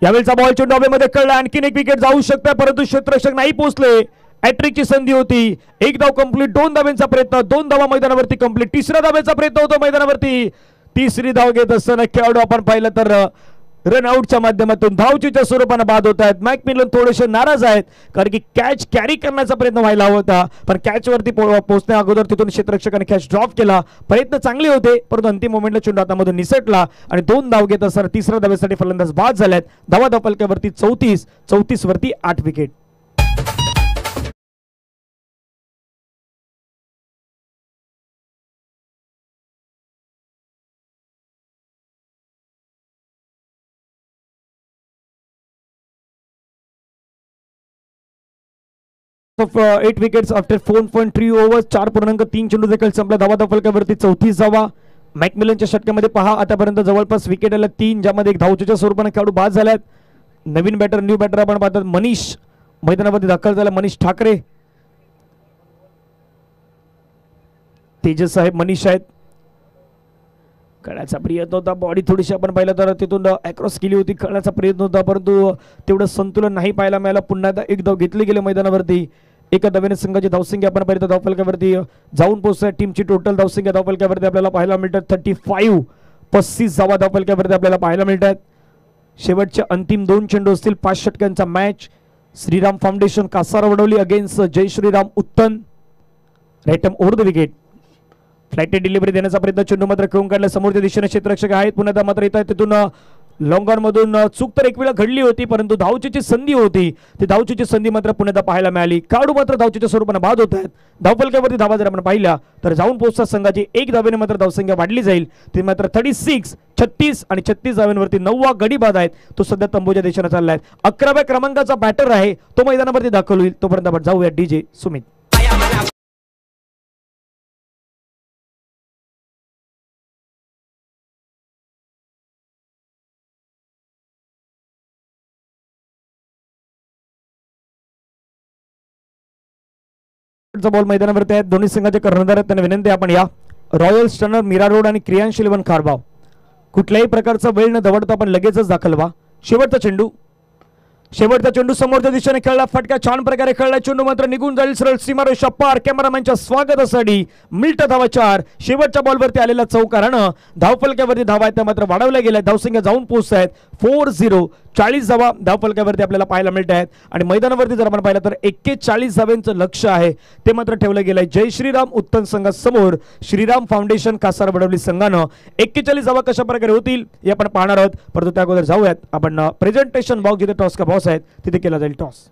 Speaker 1: यावेळचा बॉल चेंडू हवेमध्ये कळला, आणखीन एक विकेट जाऊ शकते परंतु क्षेत्ररक्षक नाही पोहोचले. हॅट्रिकची संधी होती. एक धाव कंप्लीट, 2 धावांचा प्रयत्न, 2 धावा मैदानावरती कंप्लीट. तिसऱ्या धावेचा प्रयत्न होतो मैदानावरती. तिसरी धाव घेत असताना खेळाडू आपण पाहिलं तर रनआउटच्या माध्यमातून धावचीच्या स्वरूपाने बाद होत आहेत. मॅकमिलन थोडेसे नाराज आहेत कारण की कॅच कॅरी करण्याचा प्रयत्न व्हायला होता पण कॅच वरती पोहोचण्या अगोदर तिथून क्षेत्ररक्षकाने कॅच ड्रॉप केला. प्रयत्न चांगले होते परंतु अंतिम मोमेंटला चेंडू हातामधून निसटला आणि 2 धाव घेत असताना तिसऱ्या धावेसाठी फलंदाज बाद झालेत. धावा धावफलकावरती 34 वरती 8 wicket. of 8 wickets after 4.3 overs. 4.3 चेंडू देखील संपला. धावा धावफलकावरती 34 धावा. मॅकमिलनच्या षटकामध्ये पहा आतापर्यंत जवळपास विकेट आल्या 3 ज्यामध्ये एक धावचीच्या स्वरूपाने खेळाडू बाद झाल्यात. नवीन बॅटर न्यू बॅटर आपण पाहतात मनीष मैदानावरती दाखल झाला. मनीष ठाकरे, तेजस साहेब मनीष आहेत. खेळण्याचा प्रयत्न होता, बॉडी थोडीशी आपण पाहिलं तर तिथून अक्रॉस केली होती. खेळण्याचा प्रयत्न होता परंतु तेवढं संतुलन नाही पाहायला मिळालं. पुन्हा एकदा एक धाव घेतली गेली मैदानावरती. एका धावेने संघाची धावसंख्या आपण पाहिलं धावफलकावरती जाऊन पोहोचते. टीमची टोटल धावसंख्या धावफलकावरती आपल्याला पाहायला मिळतात 35 धावा धावफलकावरती आपल्याला पाहायला मिळतात. शेवटच्या अंतिम 2 चेंडू असतील 5 षटकांचा match. Shriram foundation Kasarvadavali against Jai Shriram Uttan. Right over the wicket. Flighted delivery देण्याचा प्रयत्न, चेंडू मात्र खेळून काढला. समोरच्या दिशेने क्षेत्ररक्षक आहेत पुन्हा मात्र येत आहेत तिथून लॉंग ऑन मधून चूक तर एक वेळा घडली होती परंतु धावचीची संधी होती. ती धावचीची संधी मात्र पुन्हा पाहायला मिळाली. खेळाडू मात्र धावचीच्या स्वरूपाने बाद होत आहेत. धावफलकावरती धावा जर आपण पाहिल्या तर जाऊन पोहोचतात संघाची 1 धावेने मात्र धावसंख्या वाढली जाईल. ती मात्र 36 आणि 36 धाव्यांवरती 9वा गडी बाद आहेत. तो सध्या तंबूच्या दिशेने चालला आहे. 11व्या क्रमांकाचा बॅटर आहे तो मैदानावरती दाखल होईल. तोपर्यंत आपण जाऊया डीजे सुमित. बॉल मैदानावरती आहेत. दोन्ही संघाचे कर्णधार आहेत. त्यांना विनंती आपण या रॉयल स्टनर मीरा रोड आणि क्रियांश इलेव्हन खारबाव कुठल्याही प्रकारचा वेळ न दवडता आपण लगेचच दाखल व्हा. शेवटचा चेंडू समोरच्या दिशेने खेळला. फटका छान प्रकारे खेळला. चेंडू मात्र निघून जाईल सरळ सीमारेषा पार. कॅमेरामॅनच्या स्वागतासाठी मिल्ट धावा 4. शेवटच्या बॉलवरती आलेला चौकारानं धावफलकावरती धावा आहेत त्या मात्र वाढवल्या गेल्या. धावसंख्या जाऊन पोहोचत आहेत 40. 40 धावा धावफलकावरती आपल्याला पाहायला मिळत आहेत आणि मैदानावरती जर आपण पाहिलं तर 41 धाव्यांचं लक्ष आहे ते मात्र ठेवलं गेलंय. जय श्रीराम उत्तम संघासमोर श्रीराम फाउंडेशन कासार बडवली संघानं 41 धावा कशा प्रकारे होतील हे आपण पाहणार आहोत. परंतु त्या अगोदर जाऊयात आपण प्रेझेंटेशन बॉक्स जिथे टॉस का बॉस आहेत तिथे केला जाईल टॉस.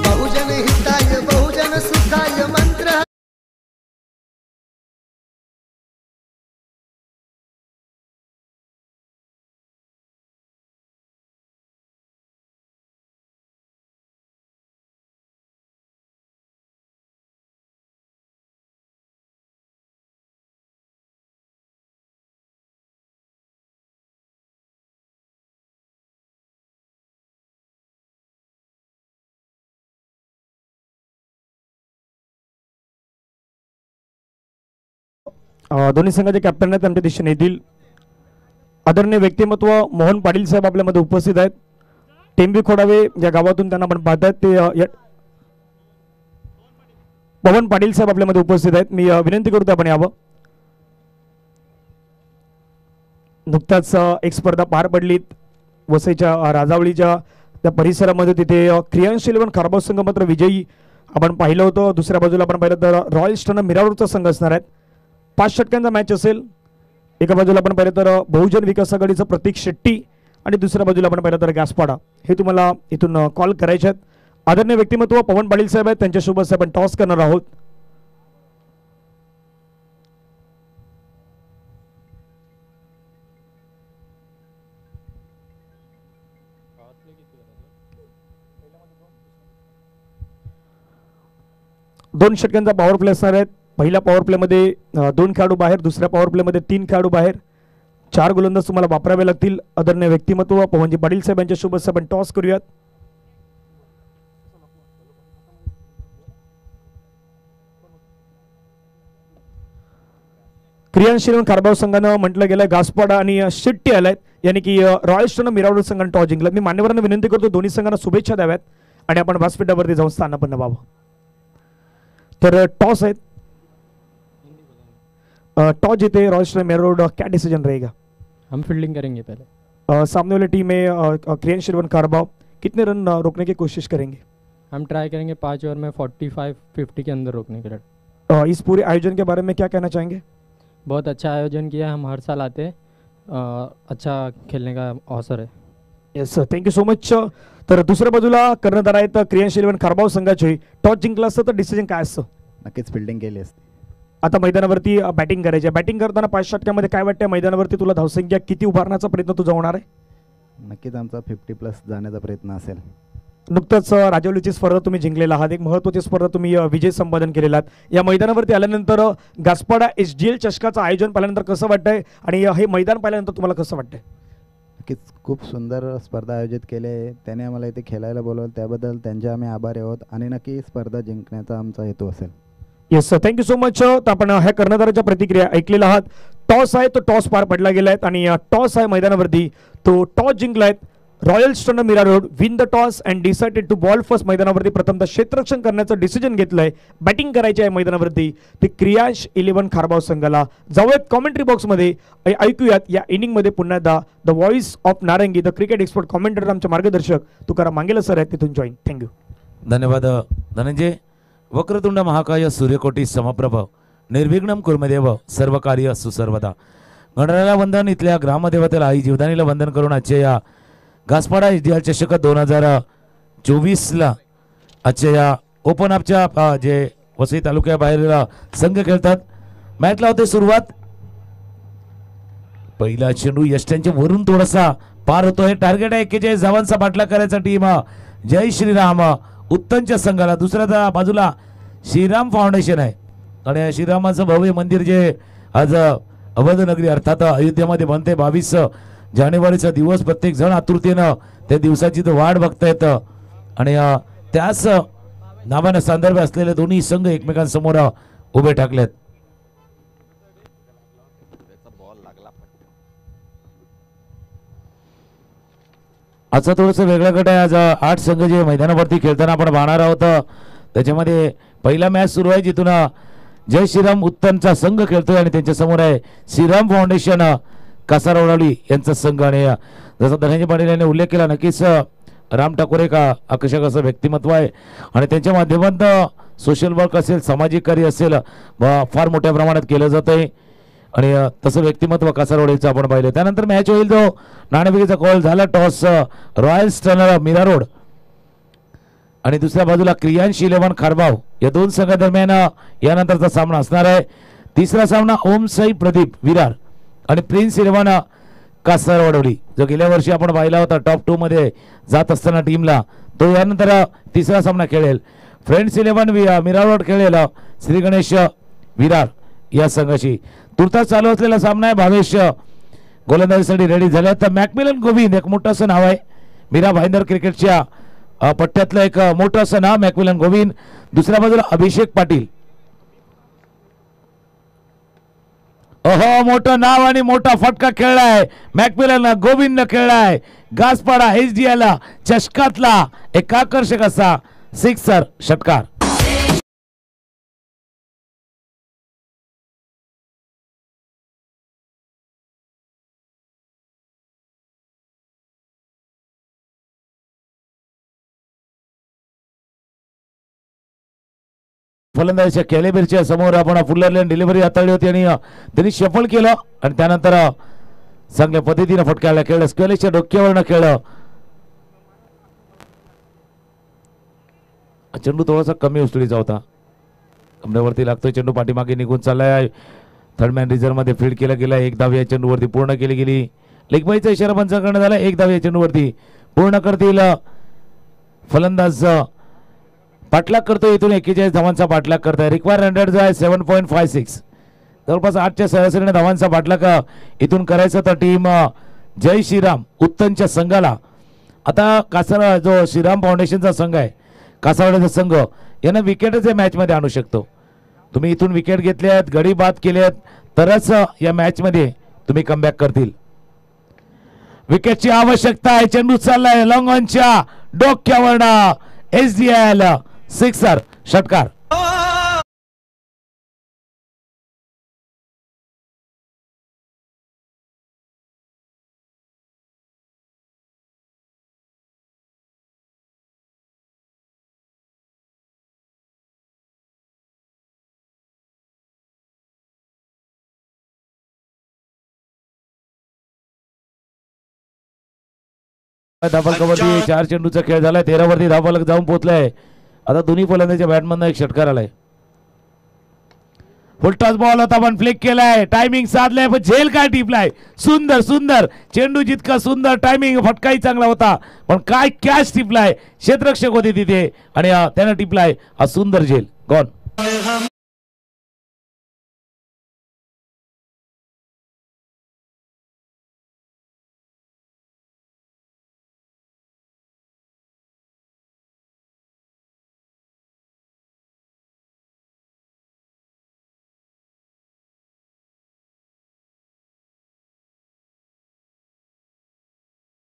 Speaker 3: बहुजन हिताय बहुजन सुखाय मंत्र.
Speaker 1: दोन्ही संघाचे कॅप्टन आहेत त्यांच्या दिशेने येतील. आदरणीय व्यक्तिमत्व मोहन पाटील साहेब आपल्यामध्ये उपस्थित आहेत. टेंबी खोडावे या गावातून त्यांना आपण पाहतात ते पवन पाटील साहेब आपल्यामध्ये उपस्थित आहेत. मी विनंती करतो आपण यावं. नुकताच एक स्पर्धा पार पडली वसईच्या राजावळीच्या त्या परिसरामध्ये. तिथे क्रियांश इलेव्हन खारबाव संघ मात्र विजयी आपण पाहिलं होतं. दुसऱ्या बाजूला आपण पाहिलं तर रॉयल स्टनर मिरारोडचा संघ असणार आहेत. 5 षटकांचा मॅच असेल. एका बाजूला आपण पाहिलं तर बहुजन विकास आघाडीचं प्रतीक शेट्टी आणि दुसऱ्या बाजूला आपण पाहिलं तर गॅसपाडा. हे तुम्हाला इथून कॉल करायचे आहेत. आदरणीय व्यक्तिमत्व पवन पाटील साहेब आहेत त्यांच्यासोबत आपण टॉस करणार आहोत. दोन षटकांचा पॉवर प्ले असणार आहेत. पहिल्या पॉवर प्ले मध्ये 2 खेळाडू बाहेर, दुसऱ्या पॉवर प्ले मध्ये 3 खेळाडू बाहेर. 4 गोलंदाज तुम्हाला वापरावे लागतील. आदरणीय व्यक्तिमत्व पवनजी पाटील साहेब यांच्यासोबत आपण टॉस करूयात. क्रियाशील कारभार संघानं म्हटलं गेलं गासपाडा आणि शिट्टी आलाय यानी की रॉयल स्टोन मिरावड संघानं टॉस जिंकलं. मी मान्यवरांना विनंती करतो दोन्ही संघांना शुभेच्छा द्याव्यात आणि आपण व्यासपीठावरती जाऊन स्थानापन्न व्हावं. तर टॉस आहेत, टॉस जीते रॉयल स्टोन मिरावड, क्या डिसीजन रहेगा?
Speaker 4: हम फील्डिंग करेंगे पहले.
Speaker 1: सामने वाली टीम है क्रियाशील कारभार, कितने रन रोकने की कोशिश करेंगे?
Speaker 4: हम ट्राई करेंगे 5 ओवर में 45-50 के अंदर रोकने के लिए.
Speaker 1: इस पूरे आयोजन के बारे में क्या कहना चाहेंगे?
Speaker 4: बहुत अच्छा आयोजन किया है, हम हर साल आते हैं, अच्छा खेलने का अवसर है.
Speaker 1: Yes sir, thank you so much. तर दुसऱ्या बाजूला करण्यात आहेत क्रियाशील कारभार संघाची. टॉस जिंकला असतं तर डिसिजन काय असतं?
Speaker 5: नक्कीच फिल्डिंग केली असते.
Speaker 1: आता मैदानावरती बॅटिंग करायची आहे. बॅटिंग करताना 5 षटक्यामध्ये काय वाटतं मैदानावरती तुला धावसंख्या किती उभारण्याचा प्रयत्न तुझा होणार आहे?
Speaker 5: नक्कीच आमचा 50+ जाण्याचा प्रयत्न असेल.
Speaker 1: नुकतंच राजवलीची स्पर्धा तुम्ही जिंकलेला आहात, एक महत्त्वाची स्पर्धा तुम्ही विजय संपादन केलेला आहात. या मैदानावरती आल्यानंतर गासपाडा SGL चषकाचं आयोजन पाहिल्यानंतर कसं वाटतंय आणि हे मैदान पाहिल्यानंतर तुम्हाला कसं वाटतंय?
Speaker 5: नक्कीच खूप सुंदर स्पर्धा आयोजित केली आहे. त्याने आम्हाला इथे खेळायला बोलवलं, त्याबद्दल त्यांचे आम्ही आभारी आहोत आणि नक्की स्पर्धा जिंकण्याचा आमचा हेतू असेल.
Speaker 1: Yes sir, thank you so much. तर आपण ह्या कर्णधाराच्या प्रतिक्रिया ऐकलेल्या आहात. टॉस आहे तो टॉस पार पडला गेला आहे आणि टॉस आहे मैदानावरती तो टॉस जिंकलाय. Royal stone Mira road win the toss and decided to bowl first. मैदानावरती प्रथमतः क्षेत्ररक्षण करण्याचं डिसिजन घेतलंय. बॅटिंग करायची आहे मैदानावरती ते क्रियाश 11 कारभार संघाला. जाऊयात कॉमेंट्री बॉक्समध्ये, ऐकूयात या इनिंगमध्ये पुन्हा एकदा द व्हॉइस ऑफ नारंगी, द क्रिकेट एक्सपर्ट कॉमेंटेटर आमचे मार्गदर्शक तुकाराम मांगेला सर आहेत, तिथून जॉईन. थँक्यू.
Speaker 6: धन्यवाद धनंजय. वक्रतुंड महाकाय सूर्यकोटी समप्रभ निर्विघ्नं कुर्मदेव सर्व कार्य सुसर्वदा. गणरायाला वंदन. इथल्या ग्रामदेवतेला आई जीवदानीला वंदन करून आजच्या या गासपाडा SGL चषक 2024ला आजच्या या ओपन अपच्या जे वसई तालुक्याबाहेर संघ खेळतात. मॅचला होते सुरुवात. पहिला चेंडू यष्ट्यांच्या वरून थोडासा पार होतोय. टार्गेट आहे 41 धावांचा बाटला करायचा टीम जय श्रीराम उत्तमच्या संघाला. दुसऱ्या बाजूला श्रीराम फाउंडेशन आहे आणि श्रीरामाचं भव्य मंदिर जे आज अवधनगरी अर्थात अयोध्येमध्ये बनते. 22 जानेवारीचा दिवस प्रत्येक जण आतुरतेनं त्या दिवसाची तर वाट बघतायत आणि त्याच नावानं संदर्भ असलेले दोन्ही संघ एकमेकांसमोर उभे ठाकलेत. आजचा थोडंसं वेगळा गट आहे. आज 8 संघ जे मैदानावरती खेळताना आपण पाहणार आहोत. त्याच्यामध्ये पहिला मॅच सुरू आहे जिथून जय श्रीराम उत्तमचा संघ खेळतोय आणि त्यांच्या समोर आहे श्रीराम फाउंडेशन कासारवडावली यांचा संघ. आणि जसं धनंजय पाटील यांनी उल्लेख केला, नक्कीच राम ठाकूर एक आकर्षक असं व्यक्तिमत्व आहे आणि त्यांच्या माध्यमातून सोशल वर्क असेल, सामाजिक कार्य असेल फार मोठ्या प्रमाणात केलं जात आहे आणि तसं व्यक्तिमत्व कासारवडीचं आपण पाहिलं. त्यानंतर मॅच होईल जो नाणेफेकीचा कॉल झाला. Toss Royal stone Mira Road आणि दुसऱ्या बाजूला क्रियांश 11 कारभार या दोन संघादरम्यान यानंतरचा सामना असणार आहे. तिसरा सामना ओम साई प्रदीप विरार आणि प्रिन्स 11 कासारवडवली जो गेल्या वर्षी आपण पाहिला होता टॉप 2 मध्ये जात असताना टीमला, तो यानंतर तिसरा सामना खेळेल. फ्रेंड्स 11 मीरा रोड खेळेल श्री गणेश विरार या संघाशी. तुर्तास चालू असलेला सामना आहे. भावेश गोलंदाजीसाठी रेडी झाले. तर मॅकमिलन गोविंद एक मोठं असं नाव आहे मीरा भाईंदर क्रिकेटच्या पट्ट्यातलं एक मोठं असं नाव मॅकमिलन गोविंद. दुसऱ्या बाजूला अभिषेक पाटील. मोठं नाव आणि मोठा फटका खेळलाय मॅकमिलन गोविंदनं खेळलाय. गासपाडा SGL चषकातला एक आकर्षक असा 6 षटकार. फलंदाजीच्या कॅलेबरच्या समोर आपण फुल्लरलेन डिलिव्हरी हाताळली होती आणि त्यांनी शफल केलं आणि त्यानंतर चांगल्या पद्धतीने फटकायला खेळलं. स्क्वेलिसच्या डोक्यावरनं खेळलं. चेंडू थोडासा कमी उचलीचा होता. कमरेवरती लागतोय चेंडू, पाठीमागे निघून चाललाय. थर्डमॅन रिझर्व्ह मध्ये फील्ड केला गेला. एक धाव या चेंडूवरती पूर्ण केली गेली. लेगबाईचा इशारा पंच करण्यात आला. एक धाव या चेंडूवरती पूर्ण करतील फलंदाज. पाठलाग करतो इथून 41 धावांचा पाठलाग करताय. रिक्वायर रन जो आहे 7.56, जवळपास 8च्या सरासरीने धावांचा पाठलाग इथून करायचा तर टीम जय श्रीराम उत्तमच्या संघाला. आता कासार जो श्रीराम फाउंडेशनचा संघ आहे, कासारवाड्याचा संघ यांना विकेटच या मॅच मध्ये आणू शकतो. तुम्ही इथून विकेट घेतल्यात, गडी बाद केल्यात, तरच या मॅच मध्ये तुम्ही कमबॅक करतील. विकेटची आवश्यकता आहे. चेंडू चाललाय लॉंग ऑनच्या डोक्यावरनं. SDL सिक्सर, षटकार. धावफलक वरती 4 चेंडूचा खेळ झालाय. 13 वरती धावफलक जाऊन पोहोचलाय. आता दोन्ही फलंदाजाच्या बॅटमधनं एक षटकार आलाय. फुलटॉस बॉल होता पण फ्लिक केलाय. टायमिंग साधलाय पण झेल काय टिपलाय. सुंदर सुंदर चेंडू, जितका सुंदर टायमिंग, फटकाही चांगला होता पण काय कॅच टिपलाय. क्षेत्ररक्षक होते तिथे आणि त्यानं टिपलाय हा सुंदर झेल. गॉन.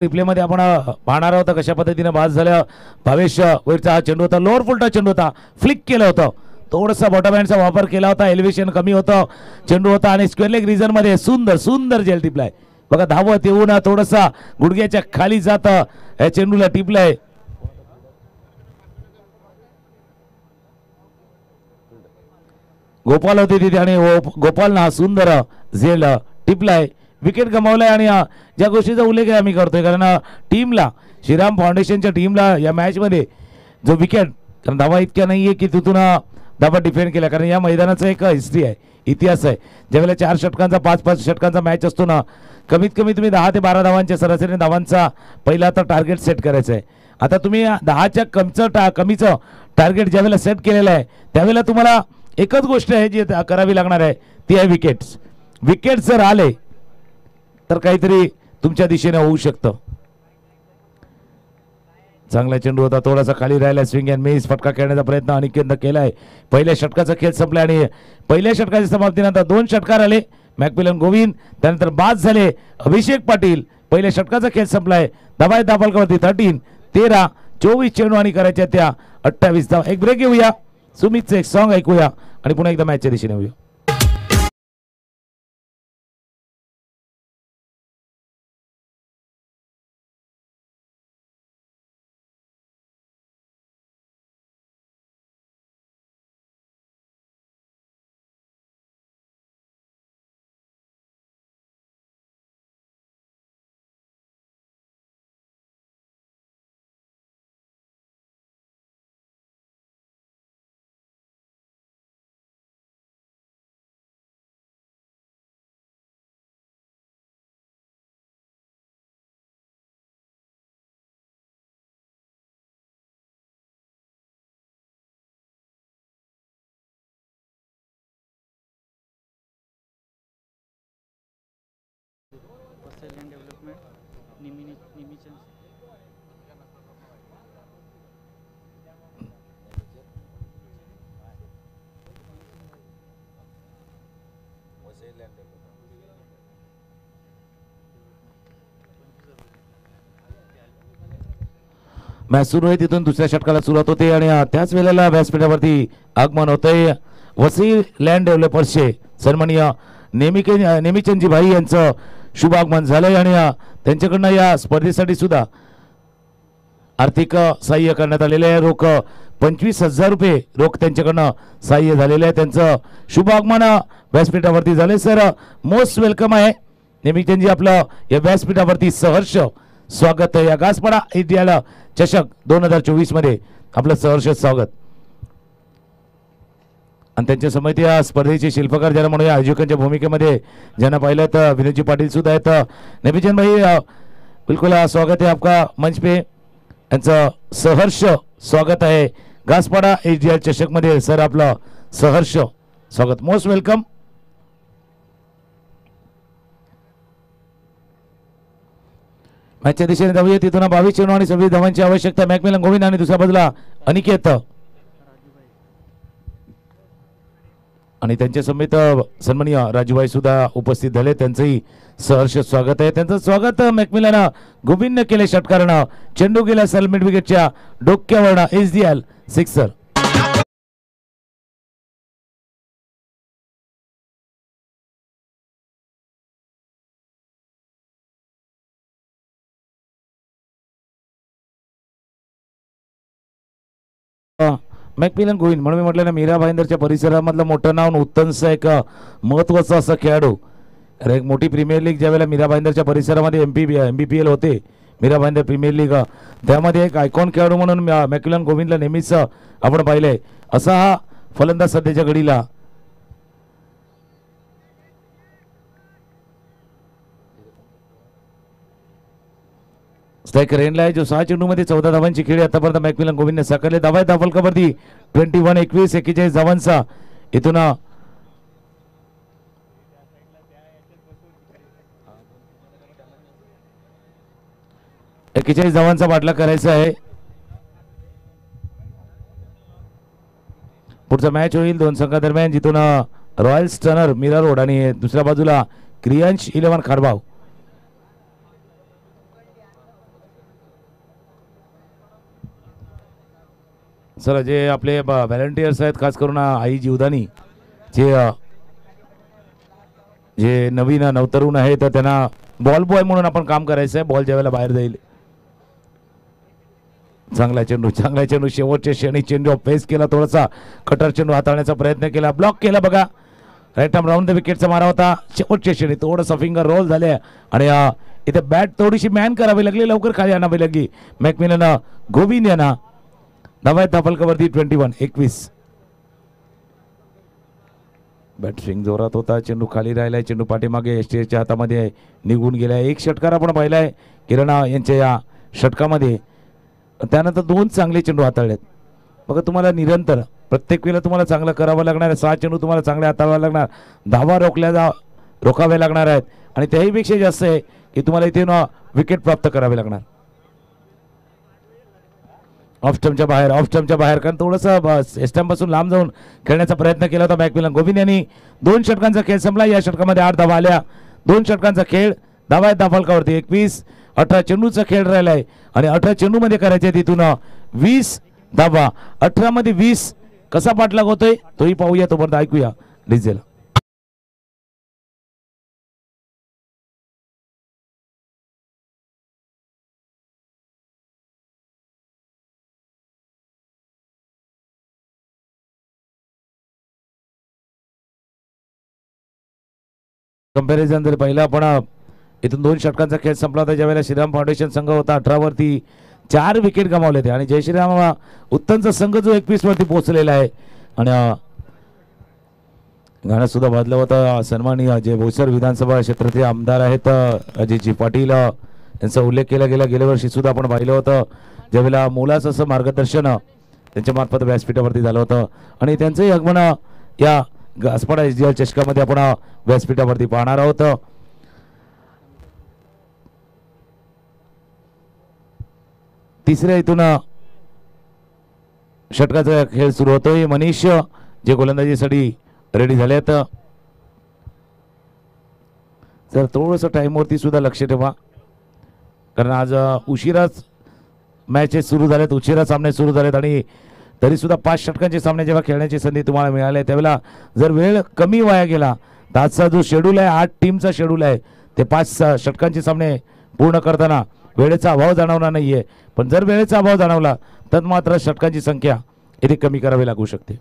Speaker 6: रिप्ले मध्ये आपण पाहणार आहोत कशा पद्धतीने बाद झाल्या. भावेश वरचा हा चेंडू होता, लोअर फुलटा चेंडू होता, फ्लिक केलं होतं. थोडासा बॉटम हँडचा वापर केला होता, एलिव्हेशन कमी होतं, चेंडू होता आणि स्क्वेअर लेग रिजन मध्ये सुंदर सुंदर जेल टिपलाय. बघा धावत येऊन थोडासा गुडघ्याच्या खाली जात या चेंडूला टिपलाय. गोपाल होते तिथे आणि गोपालनं हा सुंदर झेल टिपलाय. विकेट गमावलाय आणि ज्या गोष्टीचा उल्लेख आम्ही करतोय कारण टीमला, श्रीराम फाउंडेशनच्या टीमला या मॅच मध्ये जो विकेट, कारण धावा इतक्या नाहीये की तिथून धावा डिफेंड केला, कारण या मैदानाचा एक हिस्ट्री आहे, इतिहास आहे. ज्यावेळेला 4 षटकांचा 5-5 षटकांचा मॅच असतो ना, कमीत कमी तुम्ही 10 ते 12 धावांच्या सरासरी धावांचा पहिला आता टार्गेट सेट करायचं आहे. आता तुम्ही 10च्या कमीचं टार्गेट ज्यावेळेला सेट केलेलं आहे त्यावेळेला तुम्हाला एकच गोष्ट आहे जी करावी लागणार आहे, ती आहे विकेट्स. विकेट जर आले तर काहीतरी तुमच्या दिशेने होऊ शकतं. चांगला चेंडू होता, थोडासा खाली राहिला, स्विंग अँड मिस, फटका खेळण्याचा प्रयत्न अनिकेतनं केलाय. पहिल्या षटकाचा खेळ संपला आणि पहिल्या षटकाच्या समाप्तीनंतर 2 षटकार आले. मॅकमिलन गोविंद, त्यानंतर बाद झाले अभिषेक पाटील. पहिल्या षटकाचा खेळ संपलाय. धावा धावफलकावरती 13, 13, 24 चेंडू आणि करायच्या त्या 28 धावा. एक ब्रेक घेऊया, सुमितचं एक सॉंग ऐकूया आणि पुन्हा एकदा मॅचच्या दिशेने होऊया. मॅच सुरू आहे, तिथून दुसऱ्या षटकाला सुरुवात होते आणि त्याच वेळेला व्यासपीठावरती आगमन होतंय वसई लँड डेव्हलपर्सचे सन्माननीय नेमिचंदजी भाई यांचं शुभ आगमन झालंय आणि त्यांच्याकडनं या स्पर्धेसाठी सुद्धा आर्थिक सहाय्य करण्यात आलेले आहे. रोख 25,000 रुपये रोख त्यांच्याकडनं सहाय्य झालेले आहे. त्यांचं शुभ आगमन व्यासपीठावरती झाले. सर मोस्ट वेलकम आहे नेमिचंदजी, आपलं या व्यासपीठावरती सहर्ष स्वागत आहे. या गासपाडा IDL चषक 2024 मध्ये आपलं सहर्ष स्वागत. आणि त्यांच्या समोर या स्पर्धेचे शिल्पकार ज्याला म्हणूया आयोजकांच्या भूमिकेमध्ये ज्यांना पाहिलं तर विनोदजी पाटील सुद्धा आहेत. नेमिचंद भाई बिलकुल स्वागत आहे आपका मंच पे. यांचं सहर्ष स्वागत आहे गासपाडा IDL चषक मध्ये. सर आपलं सहर्ष स्वागत, मोस्ट वेलकम. मॅचच्या दिशेने जाऊया, तिथून 22 चेंडू आणि 26 धावांची आवश्यकता. मॅकमिलन गोविंद आणि दुसऱ्या बाजूला अनिकेत. आणि त्यांच्या समेत सन्माननीय राजूभाई सुद्धा उपस्थित झाले, त्यांचंही सहर्ष स्वागत आहे. त्यांचं स्वागत मॅकमिलन गोविंदने केले. षटकारानं चेंडू गेला सलमिट विकेटच्या डोक्यावरनं SDL सिक्सर. मॅकमिलन गोविंद म्हणून मी म्हटलं ना, मीरा भाईंदरच्या परिसरामधलं मोठं नाव, उत्तमचं एक महत्त्वाचं असं खेळाडू. अरे एक मोठी प्रीमियर लीग ज्यावेळेला मीरा भाईंदरच्या परिसरामध्ये MPPL होते, मीरा भाईंदर प्रीमियर लीग, त्यामध्ये एक आयकॉन खेळाडू म्हणून मॅकमिलन गोविंदला नेहमीच आपण पाहिलंय. असा हा फलंदाज सध्याच्या घडीला. स्ट्राईक रेनला आहे जो 6 चेंडूमध्ये 14 धावांची खेळी आतापर्यंत मॅकमिलन गोविंदने साकारले. धावा धावल कबड्डी 21-21 41 धावांचा इथून 41 धावांचा बाटला करायचा आहे. पुढचा मॅच होईल दोन संघादरम्यान, जिथून रॉयल स्टनर मीरा रोड आणि दुसऱ्या बाजूला क्रियांश 11 खारबाव. सर जे आपले व्हॉलंटियर्स आहेत, खास करून आई जीवदानी जे नवीन नवतरुण आहे, तर त्यांना बॉल बॉय म्हणून आपण काम करायचं आहे. बॉल ज्यावेळेला बाहेर जाईल. चांगला चेंडू शेवटच्या क्षणी चेंडू फेस केला, थोडासा कटर चेंडू हाताळण्याचा प्रयत्न केला, ब्लॉक केला. बघा राईट आर्म राऊंड द विकेटचा मारा होता. शेवटच्या क्षणी थोडंसं फिंगर रोल झाले आणि इथे बॅट थोडीशी मॅन करावी लागली, लवकर खाली आणावी लागली मॅकमिलन गोविंद यांना. धावा धापलकावरती 21-21. बॅट स्विंग जोरात होता, चेंडू खाली राहिलाय, चेंडू पाठीमागे STSच्या हातामध्ये निघून गेलाय. एक षटकार आपण पाहिलाय किरण यांच्या या षटकामध्ये. त्यानंतर 2 चांगले चेंडू हाताळलेत. बघा तुम्हाला निरंतर प्रत्येक वेळेला तुम्हाला चांगलं करावं लागणार आहे. 6 चेंडू तुम्हाला चांगले हाताळावे लागणार, धावा रोखावे लागणार आहेत आणि त्याहीपेक्षा जास्त आहे की तुम्हाला इथे विकेट प्राप्त करावे लागणार. ऑफ स्टंपच्या बाहेर कारण थोडंसं स्टंप पासून लांब जाऊन खेळण्याचा प्रयत्न केला होता मॅकमिलन गोविंद यांनी. 2 षटकांचा खेळ संपला. या षटकामध्ये 8 धावा आल्या. 2 षटकांचा खेळ. धावा आहेत धाफलकावरती 21. 18 चेंडूचा खेळ राहिलाय आणि 18 चेंडू मध्ये करायचे तिथून 20 धावा. 18 मध्ये 20 कसा पाठलाग होतोय तोही पाहूया, तोपर्यंत ऐकूया डिझेल. कंपॅरिझन जर पहिला आपण इथून 2 षटकांचा खेळ संपला होता ज्यावेळेला श्रीराम फाउंडेशन संघ होता 18 वरती 4 विकेट गमावले होते आणि जय श्रीराम उत्तमचा संघ जो 21 वरती पोहोचलेला आहे. आणि गाणं सुद्धा वाजलं होतं. सन्माननीय जे बोईसर विधानसभा क्षेत्राचे आमदार आहेत अजयजी पाटील यांचा उल्लेख केला गेला. गेल्या वर्षी सुद्धा आपण पाहिलं होतं ज्यावेळेला मोलाचं असं मार्गदर्शन त्यांच्या मार्फत व्यासपीठावरती झालं होतं आणि त्यांचंही आगमन या गासपाडा SDL चषकामध्ये आपण व्यासपीठावरती पाहणार आहोत. तिसऱ्या इथून षटकाचा खेळ सुरू होतोय. मनीष जे गोलंदाजीसाठी रेडी झाले आहेत. जर थोडंसं टाइमवरती सुद्धा लक्ष ठेवा कारण आज उशिराच मॅचेस सुरू झालेत, उशिरा सामने सुरू झालेत आणि तरी सुद्धा 5 षटकांचे सामने जेव्हा खेळण्याची संधी तुम्हाला मिळाली त्यावेळेला जर वेळ कमी वाया गेला तर आजचा जो शेड्यूल आहे 8 टीमचा शेड्यूल आहे ते 5 षटकांचे सामने पूर्ण करताना वेळेचा अभाव जाणवणार नाहीये. पण जर वेळेचा अभाव जाणवला तर मात्र षटकांची संख्या इथे कमी करावी लागू शकते.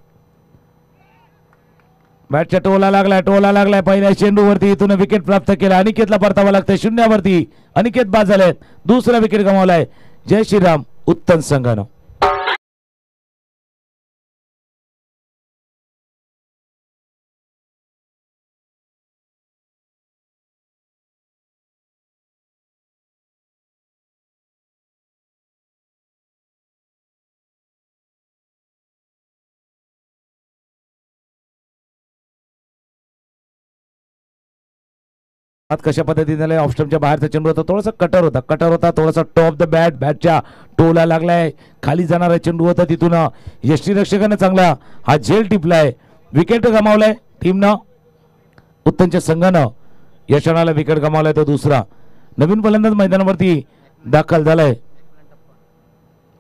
Speaker 6: बॅटच्या टोला लागलाय पहिल्या चेंडूवरती इथून विकेट प्राप्त केला. अनिकेतला परतावा लागतंय 0 वरती. अनिकेत बाद झालेत. दुसरा विकेट गमावलाय जय श्रीराम उत्तम संघानं. कशा पद्धतीने ऑफ स्टंपच्या बाहेरचा चेंडू होता, थोडासा कटर होता थोडासा टॉप द बॅट, बॅटच्या टोला लागलाय, खाली जाणारा चेंडू होता तिथून यष्टीरक्षकाने चांगला हा झेल टिपलाय, विकेट गमावलाय. टीमनं उत्तमच्या संघानं यशवणाला विकेट गमावलाय तो दुसरा. नवीन फलंदाज मैदानावरती दाखल झालाय.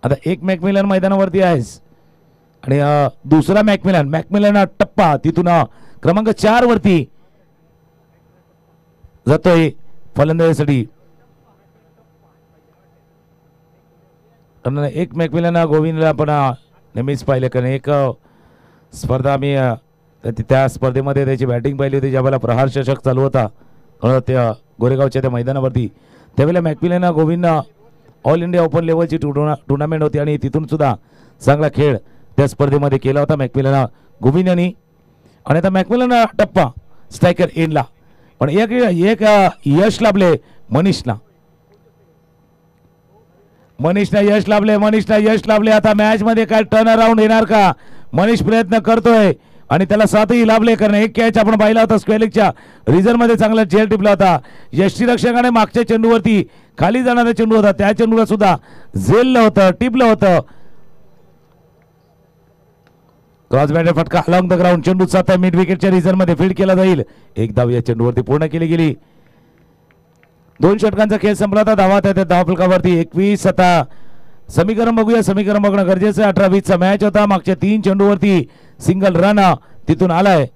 Speaker 6: आता एक मॅकमिलन मैदानावरती आहेस आणि दुसरा मॅकमिलन टप्पा तिथून क्रमांक 4 वरती जातोय फलंदाजीसाठी. एक मॅकमिलन गोविंदला आपण नेहमीच पाहिलं कारण एक स्पर्धा आम्ही त्या स्पर्धेमध्ये त्याची बॅटिंग पाहिली होती ज्यावेळेला प्रहार चषक चालू होता त्या गोरेगावच्या त्या मैदानावरती. त्यावेळेला Macmillan Govind all India open लेवलची टुर्नामेंट होती आणि तिथून सुद्धा चांगला खेळ त्या स्पर्धेमध्ये केला होता मॅकमिलन गोविंद यांनी. आणि आता मॅकमिलन टप्पा स्ट्रायकर एनला पण एक यश लाभले मनीषला यश लाभले. आता मॅच मध्ये काय टर्न अराउंड येणार का? मनीष प्रयत्न करतोय आणि त्याला साथही लाभले कारण एक कॅच आपण पाहिला होता स्क्वेअरलेगच्या रिझन मध्ये चांगला झेल टिपला होता. यष्टीरक्षकाने मागच्या चेंडूवरती खाली जाणारा चेंडू होता त्या चेंडूला सुद्धा झेललं होतं टिपलं होतं. क्रॉस बॅटर फटका अलॉंग द ग्राउंड. चेंडू आता मिड विकेटच्या रिझन मध्ये फील्ड केला जाईल. एक धाव या चेंडूवरती पूर्ण केली गेली. 2 षटकांचा खेळ संपला होता. धावा त्या धावफलकावरती 21. आता समीकरण बघूया. समीकरण बघणं गरजेचं आहे. 18-20 चा मॅच होता. मागच्या 3 चेंडूवरती सिंगल रन तिथून आलाय.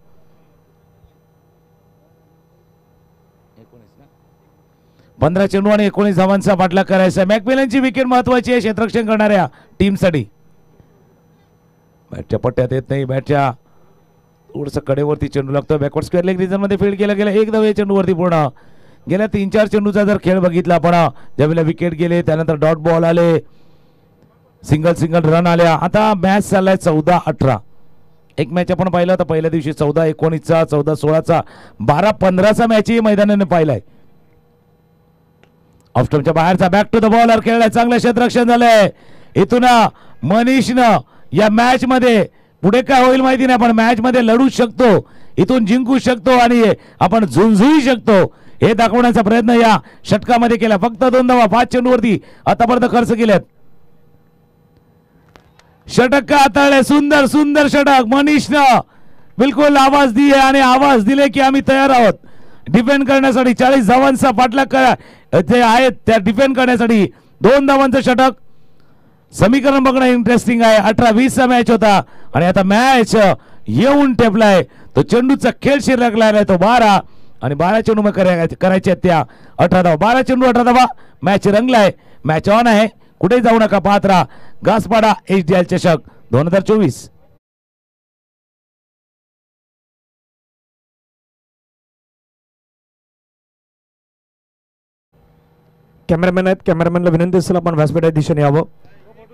Speaker 6: 15 चेंडू आणि 19 धावांचा पाठलाग करायचा. मॅकमिलनची विकेट महत्वाची आहे क्षेत्ररक्षण करणाऱ्या टीमसाठी. बॅटच्या पट्ट्यात येत नाही. बॅटच्या थोडस कडेवरती चेंडू लागतो. बॅकवर्ड स्क्वेअर लेग रिझन मध्ये फील्ड केला गेला. एक धाव या चेंडूवरती पूर्ण. गेल्या 3-4 चेंडूचा जर खेळ बघितला आपण ज्यावेळेला विकेट गेले त्यानंतर डॉट बॉल आले सिंगल रन आल्या. आता मॅच चाललाय 14-18. एक मॅच आपण पाहिला होता पहिल्या दिवशी 14-19चा 14-16चा 12-15चा मॅचही मैदानाने पाहिलाय. ऑफस्टंपच्या बाहेरचा बॅक टू द बॉलर खेळलाय. चांगलं क्षेत्ररक्षण झालंय. इथून मनीषनं या मॅच मध्ये पुढे काय होईल माहिती नाही पण मॅच मध्ये लढू शकतो इथून जिंकू शकतो आणि आपण झुंजू शकतो हे दाखवण्याचा प्रयत्न या षटकामध्ये केला. फक्त 2 धावा 5 चेंडूवरती आतापर्यंत खर्च केल्यात. षटक का हाताळले. सुंदर षटक मनीषनं बिलकुल आवाज दिले आणि आवाज दिले की आम्ही तयार आहोत डिफेंड करण्यासाठी. 40 धावांचा पाठलाग करा ते आहेत त्या डिफेंड करण्यासाठी. 2 धावांचं षटक. समीकरण बघणं इंटरेस्टिंग आहे. 18-20 चा मॅच होता आणि आता मॅच येऊन टेपलाय. तो चेंडूचा खेळ शिरलाय तो 12 आणि 12 चेंडू मग करायचे त्या 18 धावा. 12 चेंडू 18 धावा. मॅच रंगलाय. मॅच ऑन आहे. कुठे जाऊ नका पाहत राहा. घासपाडा HDL चषक 2024.
Speaker 1: कॅमेरामॅन आहेत. कॅमेरामॅनला विनंती असेल आपण व्यासपीठा दिशेने यावं.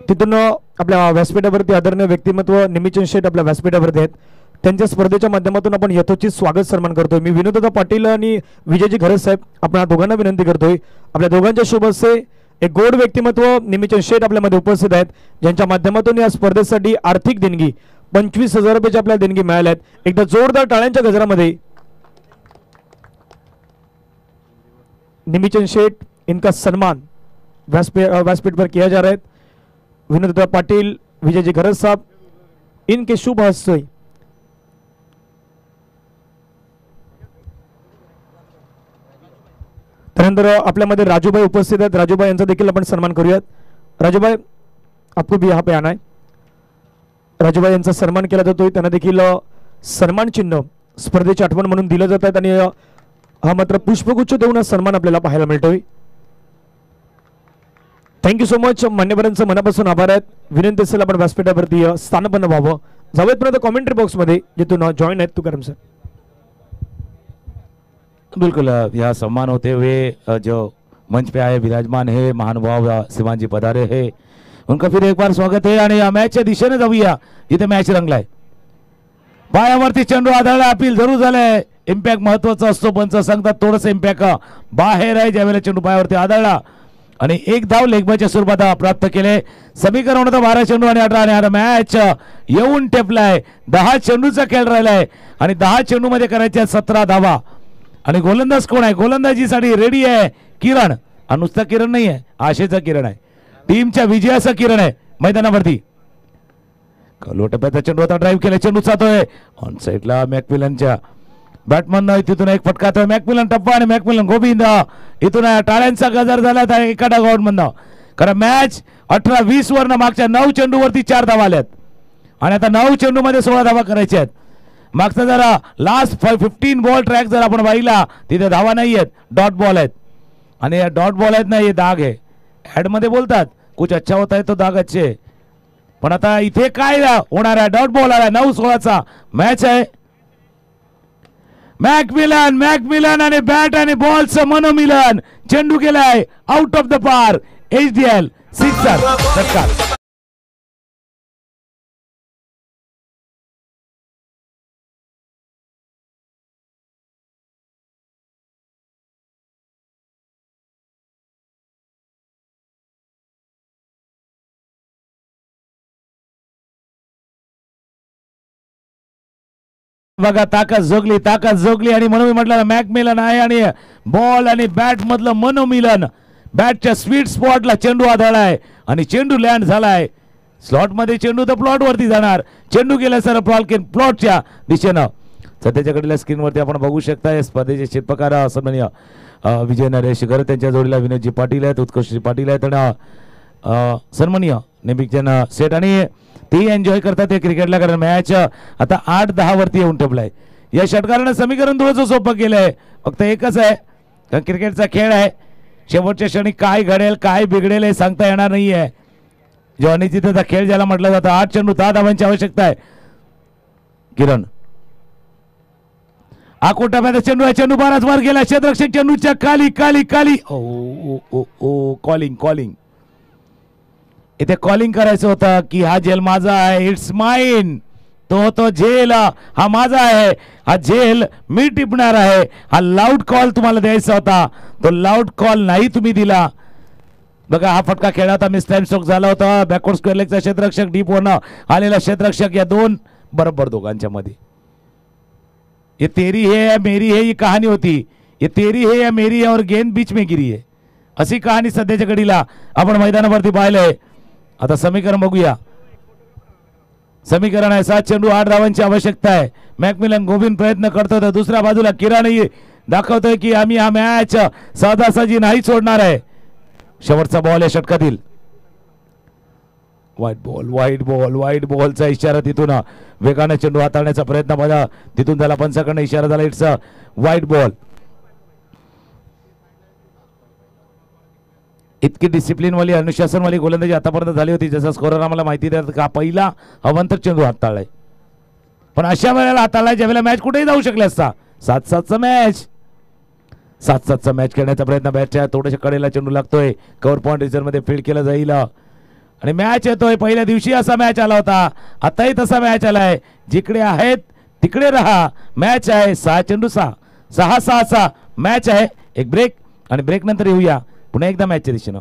Speaker 1: तिथून आपल्या व्यासपीठावरती आदरणीय व्यक्तिमत्व निमिचंद शेठ आपल्या व्यासपीठावरती आहेत. त्यांच्या स्पर्धेच्या माध्यमातून आपण यथोचित स्वागत सन्मान करतोय. मी विनोददा पाटील आणि विजयजी घरत साहेब आपण दोघांना विनंती करतोय आपल्या दोघांच्या शुभ हस्ते एक गोड व्यक्तिमत्व निमिचंद शेठ आपल्यामध्ये उपस्थित आहेत ज्यांच्या माध्यमातून या स्पर्धेसाठी आर्थिक देणगी 25,000 रुपयाची आपल्याला देणगी मिळाल्या आहेत. एकदा जोरदार टाळ्यांच्या गजरामध्ये निमिचंद शेठ इनका सम्मान व्यासपीठ पर किया जा रहा है. विनोददा पाटिल विजयजी घरत साहब इनके शुभ हस्ते त्यानंतर आपल्यामध्ये राजूभाई उपस्थित आहेत. राजूभाई यांचा देखील आपण सन्मान करूयात. राजूभाई आपको भी यहाँ पे आना है. राजूभाई यांचा सन्मान केला जातोय. त्यांना देखील सन्मान चिन्ह स्पर्धेची आठवण म्हणून दिलं जात आहेत आणि हा मात्र पुष्पगुच्छ देऊन सन्मान आपल्याला पाहायला मिळतोय. Thank you so much. मान्यवरांचं मनापासून आभार आहेत. विनंती असेल आपण व्यासपीठावरती स्थानपन्न व्हावं. जावेत पर्यंत कॉमेंट्री बॉक्स मध्ये जिथून जॉईन आहेत तुकाराम सर.
Speaker 6: बिल्कुल यह सम्मान होते हुए जो मंच पे आए विराजमान है महानुभाव श्रीमान जी पधारे है उनका फिर एक बार स्वागत है. आणि मॅचच्या दिशेने जाऊया जिथे मॅच रंगलाय. पायावरती चेंडू आदळला. अपील जरूर झालंय. इम्पॅक्ट महत्वाचा असतो पंच सांगतात. थोडंसं इम्पॅक्ट बाहेर आहे ज्यावेळेला चेंडू पायावरती आदळला आणि एक धाव लेगबायच्या स्वरूपात प्राप्त केले. समीकरण होतं 12 चेंडू आणि 18 आणि आता मॅच येऊन टेपलाय. 10 चेंडूचा खेळ राहिलाय आणि 10 चेंडू मध्ये करायच्या 17 धावा. आणि गोलंदाज कोण आहे? गोलंदाजीसाठी रेडी आहे किरण. हा नुसता किरण नाही आहे आशेचा किरण आहे. टीमच्या विजयाचा किरण आहे मैदानावरती. लोटप्याचा चेंडू आता ड्राईव्ह केला, चेंडू जातोय ऑन साईडला मॅकमिलनच्या बॅटमन इथून एक फटकातोय मॅकमिलन टप्पा आणि मॅकमिलन गोविंद इथून टाळ्यांचा गजर झाला एका डागाउट मधनं. कारण मॅच 18-20 वरनं मागच्या 9 चेंडूवरती 4 धावा आल्यात आणि आता 9 चेंडू मध्ये 16 धावा करायच्या आहेत. मागचा जरा लास्ट 15 बॉल ट्रॅक जर आपण पाहिला तिथे धावा नाही आहेत, डॉट बॉल आहेत आणि या डॉट बॉल आहेत ना हे दाग आहे. ऍड मध्ये बोलतात कुछ अच्छा होता है तो दाग अच्छे, पण आता इथे काय होणार आहे, डॉट बॉल आला 9-16चा मॅच आहे. मॅकमिलन आणि बॅट आणि बॉलचं मनोमिलन, चेंडू गेलाय आउट ऑफ द पार. HDL सिक्सर षटकार. बघा ताकद जोगली आणि म्हणून मी म्हटलं मॅकमिलन आहे आणि बॉल आणि बॅट मधलं मनोमिलन. बॅटच्या स्वीट स्पॉटला चेंडू आदळलाय आणि चेंडू लँड झालाय स्लॉट मध्ये. चेंडू तर प्लॉट वरती जाणार, चेंडू गेला सर प्लॉटच्या दिशेनं. सध्याच्याकडल्या स्क्रीनवरती आपण बघू शकता स्पर्धेचे शिल्पकार सन्माननीय विजय नरेशकर, त्यांच्या जोडीला विनोदजी पाटील आहेत, उत्कर्षजी पाटील आहेत आणि सन्माननीय नेमिकजन सेट आणि ते एन्जॉय करतात ते क्रिकेटला. कारण मॅच आता 8-10 वरती येऊन ठेवलाय. या षटकारानं समीकरण थोडंसं सोपं केलंय, फक्त एकच आहे कारण क्रिकेटचा खेळ आहे, शेवटच्या क्षणी काय घडेल काय बिघडेल हे सांगता येणार नाहीये. जो अनिश्चिततेचा खेळ ज्याला म्हटलं जातं. 8 चेंडू 10 धावांची आवश्यकता आहे. किरण आकोटामध्ये चेंडू आहे, चेंडू बराच वर गेला, क्षेत्ररक्षक चेंडूच्या खाली कॉलिंग इथे कॉलिंग करायचं होतं की हा झेल माझा आहे, इट्स माइन. तो झेल हा माझा आहे, हा झेल मी टिपणार आहे. हा लाऊड कॉल तुम्हाला द्यायचा होता, तो लाऊड कॉल नाही तुम्ही दिला. बघा हा फटका खेळला होता, मिस टाइम स्ट्रोक झाला होता. बॅकवर्ड स्क्वेअर लेगचा क्षेत्ररक्षक डीप वरनं आलेला क्षेत्ररक्षक या दोन बरोबर दोघांच्या मध्ये. ये तेरी है या मेरी है ही कहाणी होती. ये तेरी है या मेरी है और गेंद बीच में गिरी है अशी कहाणी सध्याच्या घडीला आपण मैदानावरती पाहिलंय. आता समीकरण बघूया. समीकरण आहे 7 चेंडू 8 धावांची आवश्यकता आहे. मॅकमिलन गोविंद प्रयत्न करतो तर दुसऱ्या बाजूला किराणही दाखवतोय की आम्ही हा मॅच सहजासहजी नाही सोडणार आहे. शेवटचा बॉल या षटकातील वाईट बॉलचा इशारा तिथून वेगाने चेंडू हाताळण्याचा प्रयत्न माझा तिथून त्याला पंचाकडनं इशारा झाला. इट्स अ वाईट बॉल. इतकी डिसिप्लिन वाली अनुशासन वाली गोलंदाजी आतापर्यंत झाली होती जसं स्कोरर आम्हाला माहिती देतात का पहिला अवंतर चेंडू हाताळलाय, पण अशा वेळेला हाताळलाय ज्यावेळेला मॅच कुठेही जाऊ शकले असता. 7-7चा मॅच खेळण्याचा प्रयत्न बॅटच्या थोड्याशा कडेला चेंडू लागतोय. कव्हर पॉइंट रिझर्व मध्ये फील्ड केलं जाईल आणि मॅच येतोय. पहिल्या दिवशी असा मॅच आला होता, आताही तसा मॅच आलाय. जिकडे आहेत तिकडे राहा. मॅच आहे 6 चेंडू 6-6 मॅच आहे. एक ब्रेक आणि ब्रेक नंतर येऊया पुन्हा एकदा मॅचच्या दिशेनं.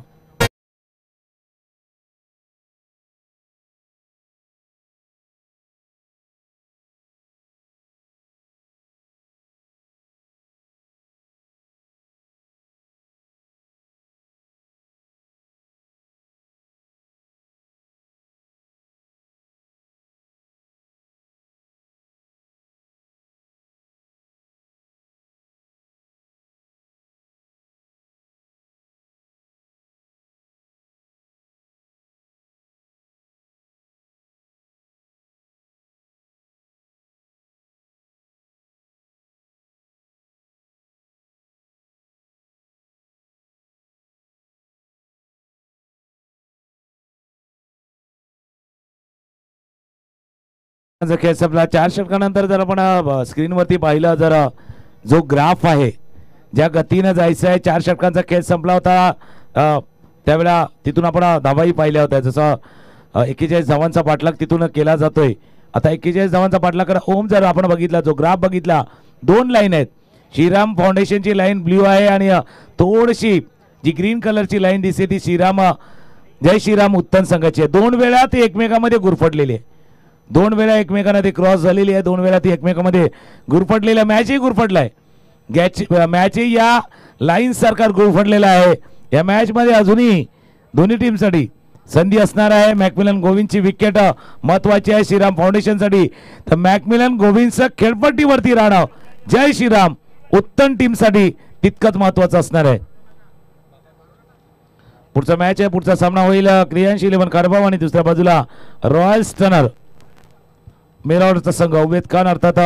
Speaker 6: खेळ संपला 4 षटकानंतर जर आपण स्क्रीनवरती पाहिलं जर जो ग्राफ आहे ज्या गतीनं जायचं आहे 4 षटकांचा खेळ संपला होता त्यावेळेला तिथून आपण धावाही पाहिल्या होत्या. जसं 41 धावांचा पाठलाग तिथून केला जातोय. आता 41 धावांचा पाठलाग करा. ओम जर आपण बघितला जो ग्राफ बघितला 2 लाईन आहेत. श्रीराम फाउंडेशनची लाईन ब्ल्यू आहे आणि थोडीशी जी ग्रीन कलरची लाईन दिसते ती जय श्रीराम उत्तम संघाची आहे. 2 वेळा ती एकमेकांमध्ये गुरफटलेली आहे. 2 वेळा एकमेकांना ती क्रॉस झालेली आहे. 2 वेळा ती एकमेकांमध्ये गुरफटलेल्या मॅचही गुरफटलाय. मॅचही या लाईन सारखा गुरफटलेला आहे. या मॅच मध्ये अजूनही दोन्ही टीमसाठी संधी असणार आहे. मॅकमिलन गोविंदची विकेट महत्वाची आहे श्रीराम फाउंडेशनसाठी. तर मॅकमिलन गोविंदचं खेळपट्टीवरती राहणं जय श्रीराम उत्तम टीमसाठी तितकंच महत्वाचं असणार आहे. पुढचा मॅच आहे, पुढचा सामना होईल क्रियांश 11 कारभाव आणि दुसऱ्या बाजूला रॉयल स्टनर मेरावरचा संघ उबेद खान अर्थात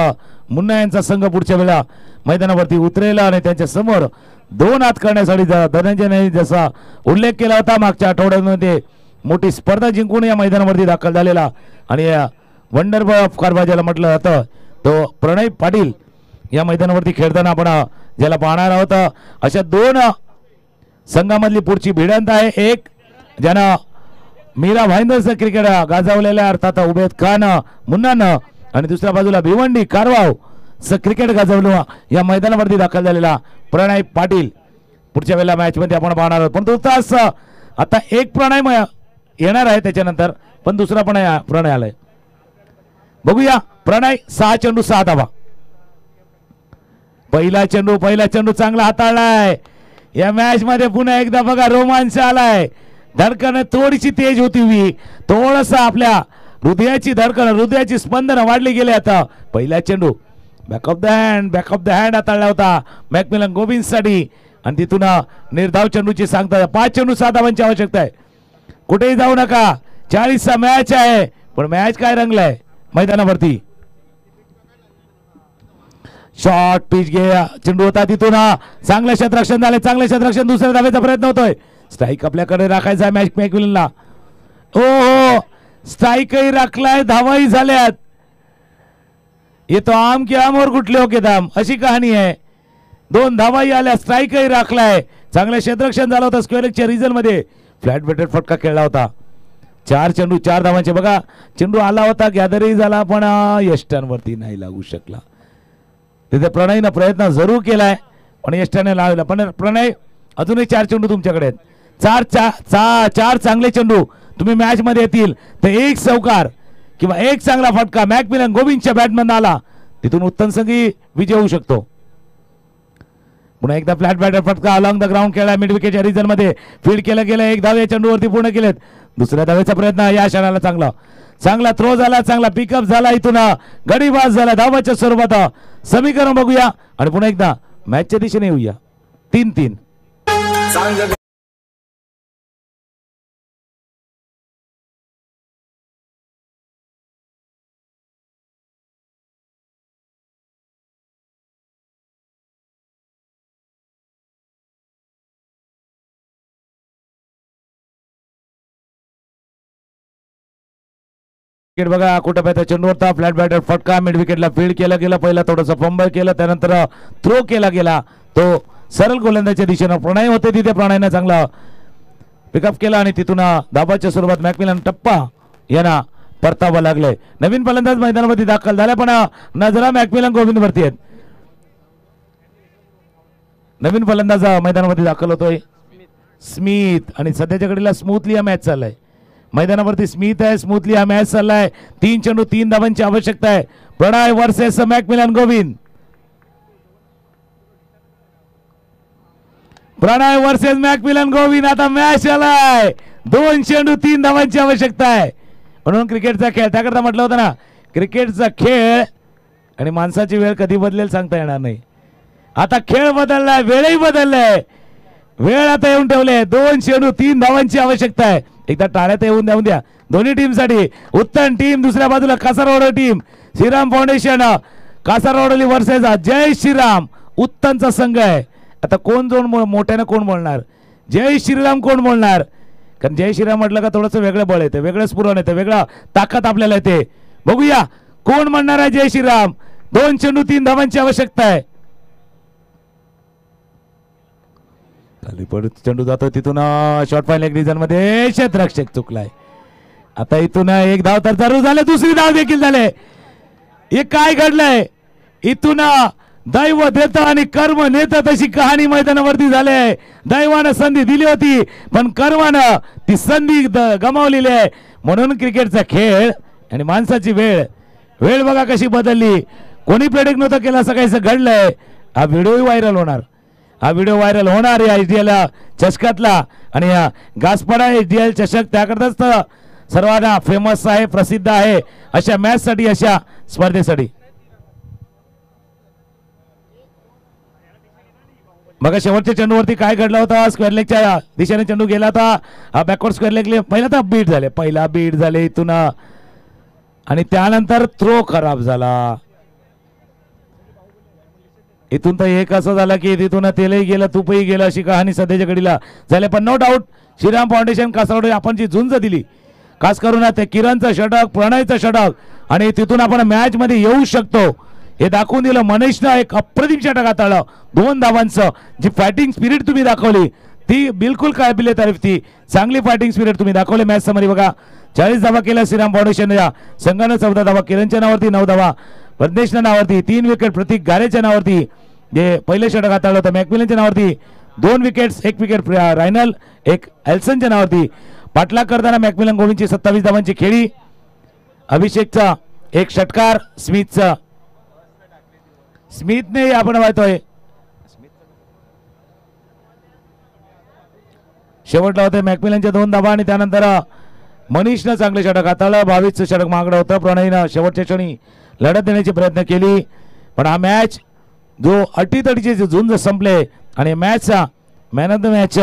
Speaker 6: मुन्ना यांचा संघ पुढच्या वेळेला मैदानावरती उतरेल आणि त्यांच्या समोर 2 हात करण्यासाठी धनंजयने जसा उल्लेख केला होता मागच्या आठवड्यामध्ये मोठी स्पर्धा जिंकून या मैदानावरती दाखल झालेला आणि या वंडर बॉय ऑफ कारभार ज्याला म्हटलं जातं तो प्रणय पाटील या मैदानावरती खेळताना आपण ज्याला पाहणार आहोत. अशा 2 संघामधली पुढची भिडंत आहे. एक ज्यानं मीरा भाईंदरचं क्रिकेट गाजवलेल्या अर्थात उबेद खान मुन्नानं आणि दुसऱ्या बाजूला भिवंडी कारवाव क्रिकेट गाजवलं या मैदानावरती दाखल झालेला प्रणय पाटील पुढच्या वेळेला मॅच मध्ये आपण पाहणार आहोत. पण तुर्तास आता एक प्रणय येणार आहे त्याच्यानंतर, पण दुसरा प्रणय आलाय. बघूया. प्रणय 6 चेंडू 6 धावा. पहिला चेंडू चांगला हाताळलाय. या मॅच मध्ये पुन्हा एकदा बघा रोमांच आलाय. धडकन थोडीशी तेज होती, थोडस आपल्या हृदयाची धडकन हृदयाची स्पंदन वाढली गेले. आता पहिला चेंडू बॅक ऑफ द हँड हाताळला होता मॅकमिलन गोविंदसाठी आणि तिथून निर्धाव चेंडूची सांगता 5 चेंडू 7 धावांची आवश्यकता आहे. कुठेही जाऊ नका. 40चा मॅच आहे, पण मॅच काय रंगलाय मैदानावरती. शॉर्ट पिच चेंडू होता तिथून चांगलं क्षेत्ररक्षण झाले. चांगलं क्षेत्ररक्षण दुसऱ्या धावेचा प्रयत्न होतोय. स्ट्राईक आपल्याकडे राखायचा मॅच मॅकमिलनला. हो स्ट्राईकही राखलाय, धावाही झाल्यात. ये तो आम के आम और गुटले हो के दाम अशी कहाणी आहे. 2 धावाही आल्या, स्ट्राईकही राखलाय. चांगलं क्षेत्ररक्षण झालं होतं. स्क्वेअर च्या रिझन मध्ये फ्लॅट बेटेड फटका खेळला होता. 4 चेंडू 4 धावांचे. बघा चेंडू आला होता, गॅदरही झाला, पण यष्टांवरती नाही लागू शकला. तिथे प्रणयनं प्रयत्न जरूर केलाय पण यष्टाने लावला. पण प्रणय अजूनही 4 चेंडू तुमच्याकडे आहेत. 4 चांगले चेंडू तुम्ही मॅच मध्ये येतील तर एक चौकार किंवा एक चांगला फटका मॅकमिलन गोविंदच्या बॅटमन आला तिथून उत्तम संघी विजय होऊ शकतो. पुन्हा एकदा फ्लॅट बॅटर फटका अलॉंग द ग्राउंड खेळला. मिड विकेटच्या रिजन मध्ये फील्ड केलं गेलं. 1 धाव या चेंडूवरती पूर्ण केलेत. दुसऱ्या धावेचा प्रयत्न या क्षणाला चांगला थ्रो झाला, चांगला पिकअप झाला. इथून गडीबाज झाला धावाच्या स्वरूपात. समीकरण बघूया आणि पुन्हा एकदा मॅचच्या दिशेने येऊया. 3-3 बघा कुठं पाहिजे चेंडू होता. फ्लॅट बॅटर फटका मिड विकेटला फील्ड केलं गेलं. पहिला थोडंसं फंबल केलं, त्यानंतर थ्रो केला गेला तो सरळ गोलंदाजच्या दिशेनं. प्रणय होते तिथे, प्रणयनं चांगला पिकअप केला आणि तिथून धाबाच्या स्वरूपात मॅकमिलन टप्पा यांना परतावं लागलंय. नवीन फलंदाज मैदानामध्ये दाखल झाला पण नजरा मॅकमिलन गोविंद वरती आहेत. नवीन फलंदाज मैदानामध्ये दाखल होतोय स्मिथ आणि सध्याच्या घडीला स्मूथली हा मॅच चाललाय. मैदानावरती स्मिथ आहे, स्मूथली हा मॅच चाललाय. 3 चेंडू 3 धावांची आवश्यकता आहे. प्रणय वर्सेस मॅकमिलन गोविंद. प्रणय वर्सेस मॅकमिलन गोविंद. आता मॅच आलाय. 2 चेंडू 3 धावांची आवश्यकता आहे. म्हणून क्रिकेटचा खेळ त्याकरता म्हटलं होतं ना, क्रिकेटचा खेळ आणि माणसाची वेळ कधी बदलेल सांगता येणार नाही. आता खेळ बदललाय, वेळही बदललाय. वेळ आता येऊन ठेवले. 2 चेंडू 3 धावांची आवश्यकता आहे. एकदा टाळ्यात येऊन द्या दोन्ही टीमसाठी. उत्तम टीम दुसऱ्या बाजूला कासारवाडा टीम. श्रीराम फाउंडेशन कासारवाडली वर्सेस जय श्रीराम उत्तमचा संघ आहे. आता कोण जोड मोठ्यानं कोण बोलणार? जय श्रीराम कोण बोलणार? कारण जय श्रीराम म्हटलं का थोडंसं वेगळं बळ येते, वेगळं स्फुरण येते, वेगळा ताकद आपल्याला येते. बघूया कोण म्हणणार आहे जय श्रीराम. 2 चेंडू 3 धावांची आवश्यकता आहे. चेंडू जातो तिथून शॉर्ट फाईन लेग रिजन मध्ये क्षेत्ररक्षक चुकलाय. आता इथून 1 धाव तर जरूर झाले, दुसरी धाव देखील झाले. हे काय घडलंय? इथून दैव देत आणि कर्म नेत तशी कहाणी मैदानावरती झाले. दैवानं संधी दिली होती पण कर्मानं ती संधी गमावलेली आहे. म्हणून क्रिकेटचा खेळ आणि माणसाची वेळ बघा कशी बदलली. कोणी प्रेडिक्ट नव्हतं केलं असं काहीसं घडलंय. हा व्हिडिओही व्हायरल होणार. हा व्हिडिओ व्हायरल होणार. या IPL चषकातला आणि गासपाडा HDL चषक त्याकरताच तर सर्वांना फेमस आहे, प्रसिद्ध आहे अशा मॅच साठी, अशा स्पर्धेसाठी. बघा शेवटच्या चेंडूवरती काय घडलं होतं. स्क्वेअर लेगच्या दिशेने चेंडू गेला होता, बॅकवर्ड स्क्वेअर लेग पहिला तर बीट झाले इथून आणि त्यानंतर थ्रो खराब झाला. इथून तर एक असं झालं की तिथून तेलही गेलं तूपही गेलं अशी कहाणी सध्याच्या घडीला झाली. पण नो डाऊट श्रीराम फाउंडेशन कासावडे आपण जी झुंज दिली, खास करून ते किरणचं षटक, प्रणयचं षटक आणि तिथून आपण मॅच मध्ये येऊ शकतो हे दाखवून दिलं. मनीषनं एक अप्रतिम षटक हाताळलं 2 धावांचं. जी फायटिंग स्पिरिट तुम्ही दाखवली ती बिलकुल काबिले तारीफ, ती चांगली फायटिंग स्पिरिट तुम्ही दाखवली मॅच समोर. बघा 40 धावा केल्या श्रीराम फाउंडेशनच्या संघानं, 14 धावा किरणच्या नावावरती, 9 धावा प्रज्ञेशच्या नावावरती, 3 विकेट प्रतीक गारेच्या नावावरती जे पहिले षटक हाताळलं होतं. मॅकमिलनच्या नावावरती 2 विकेट्स, 1 विकेट रायनल, 1 एल्सनच्या नावावरती. पाठलाग करताना मॅकमिलन गोविंदची 27 धावांची खेळी, अभिषेकचा 1 षटकार, स्मिथने आपण पाहतोय शेवटला होते मॅकमिलनच्या 2 धावा आणि त्यानंतर मनीषनं चांगले षटक हाताळलं. 22चं षटक मागणं होतं. प्रणयनं शेवटच्या क्षणी लढत देण्याचे प्रयत्न केली, पण हा मॅच जो अटीतटीचे झुंज संपले आणि मॅचचा मॅन ऑफ द मॅच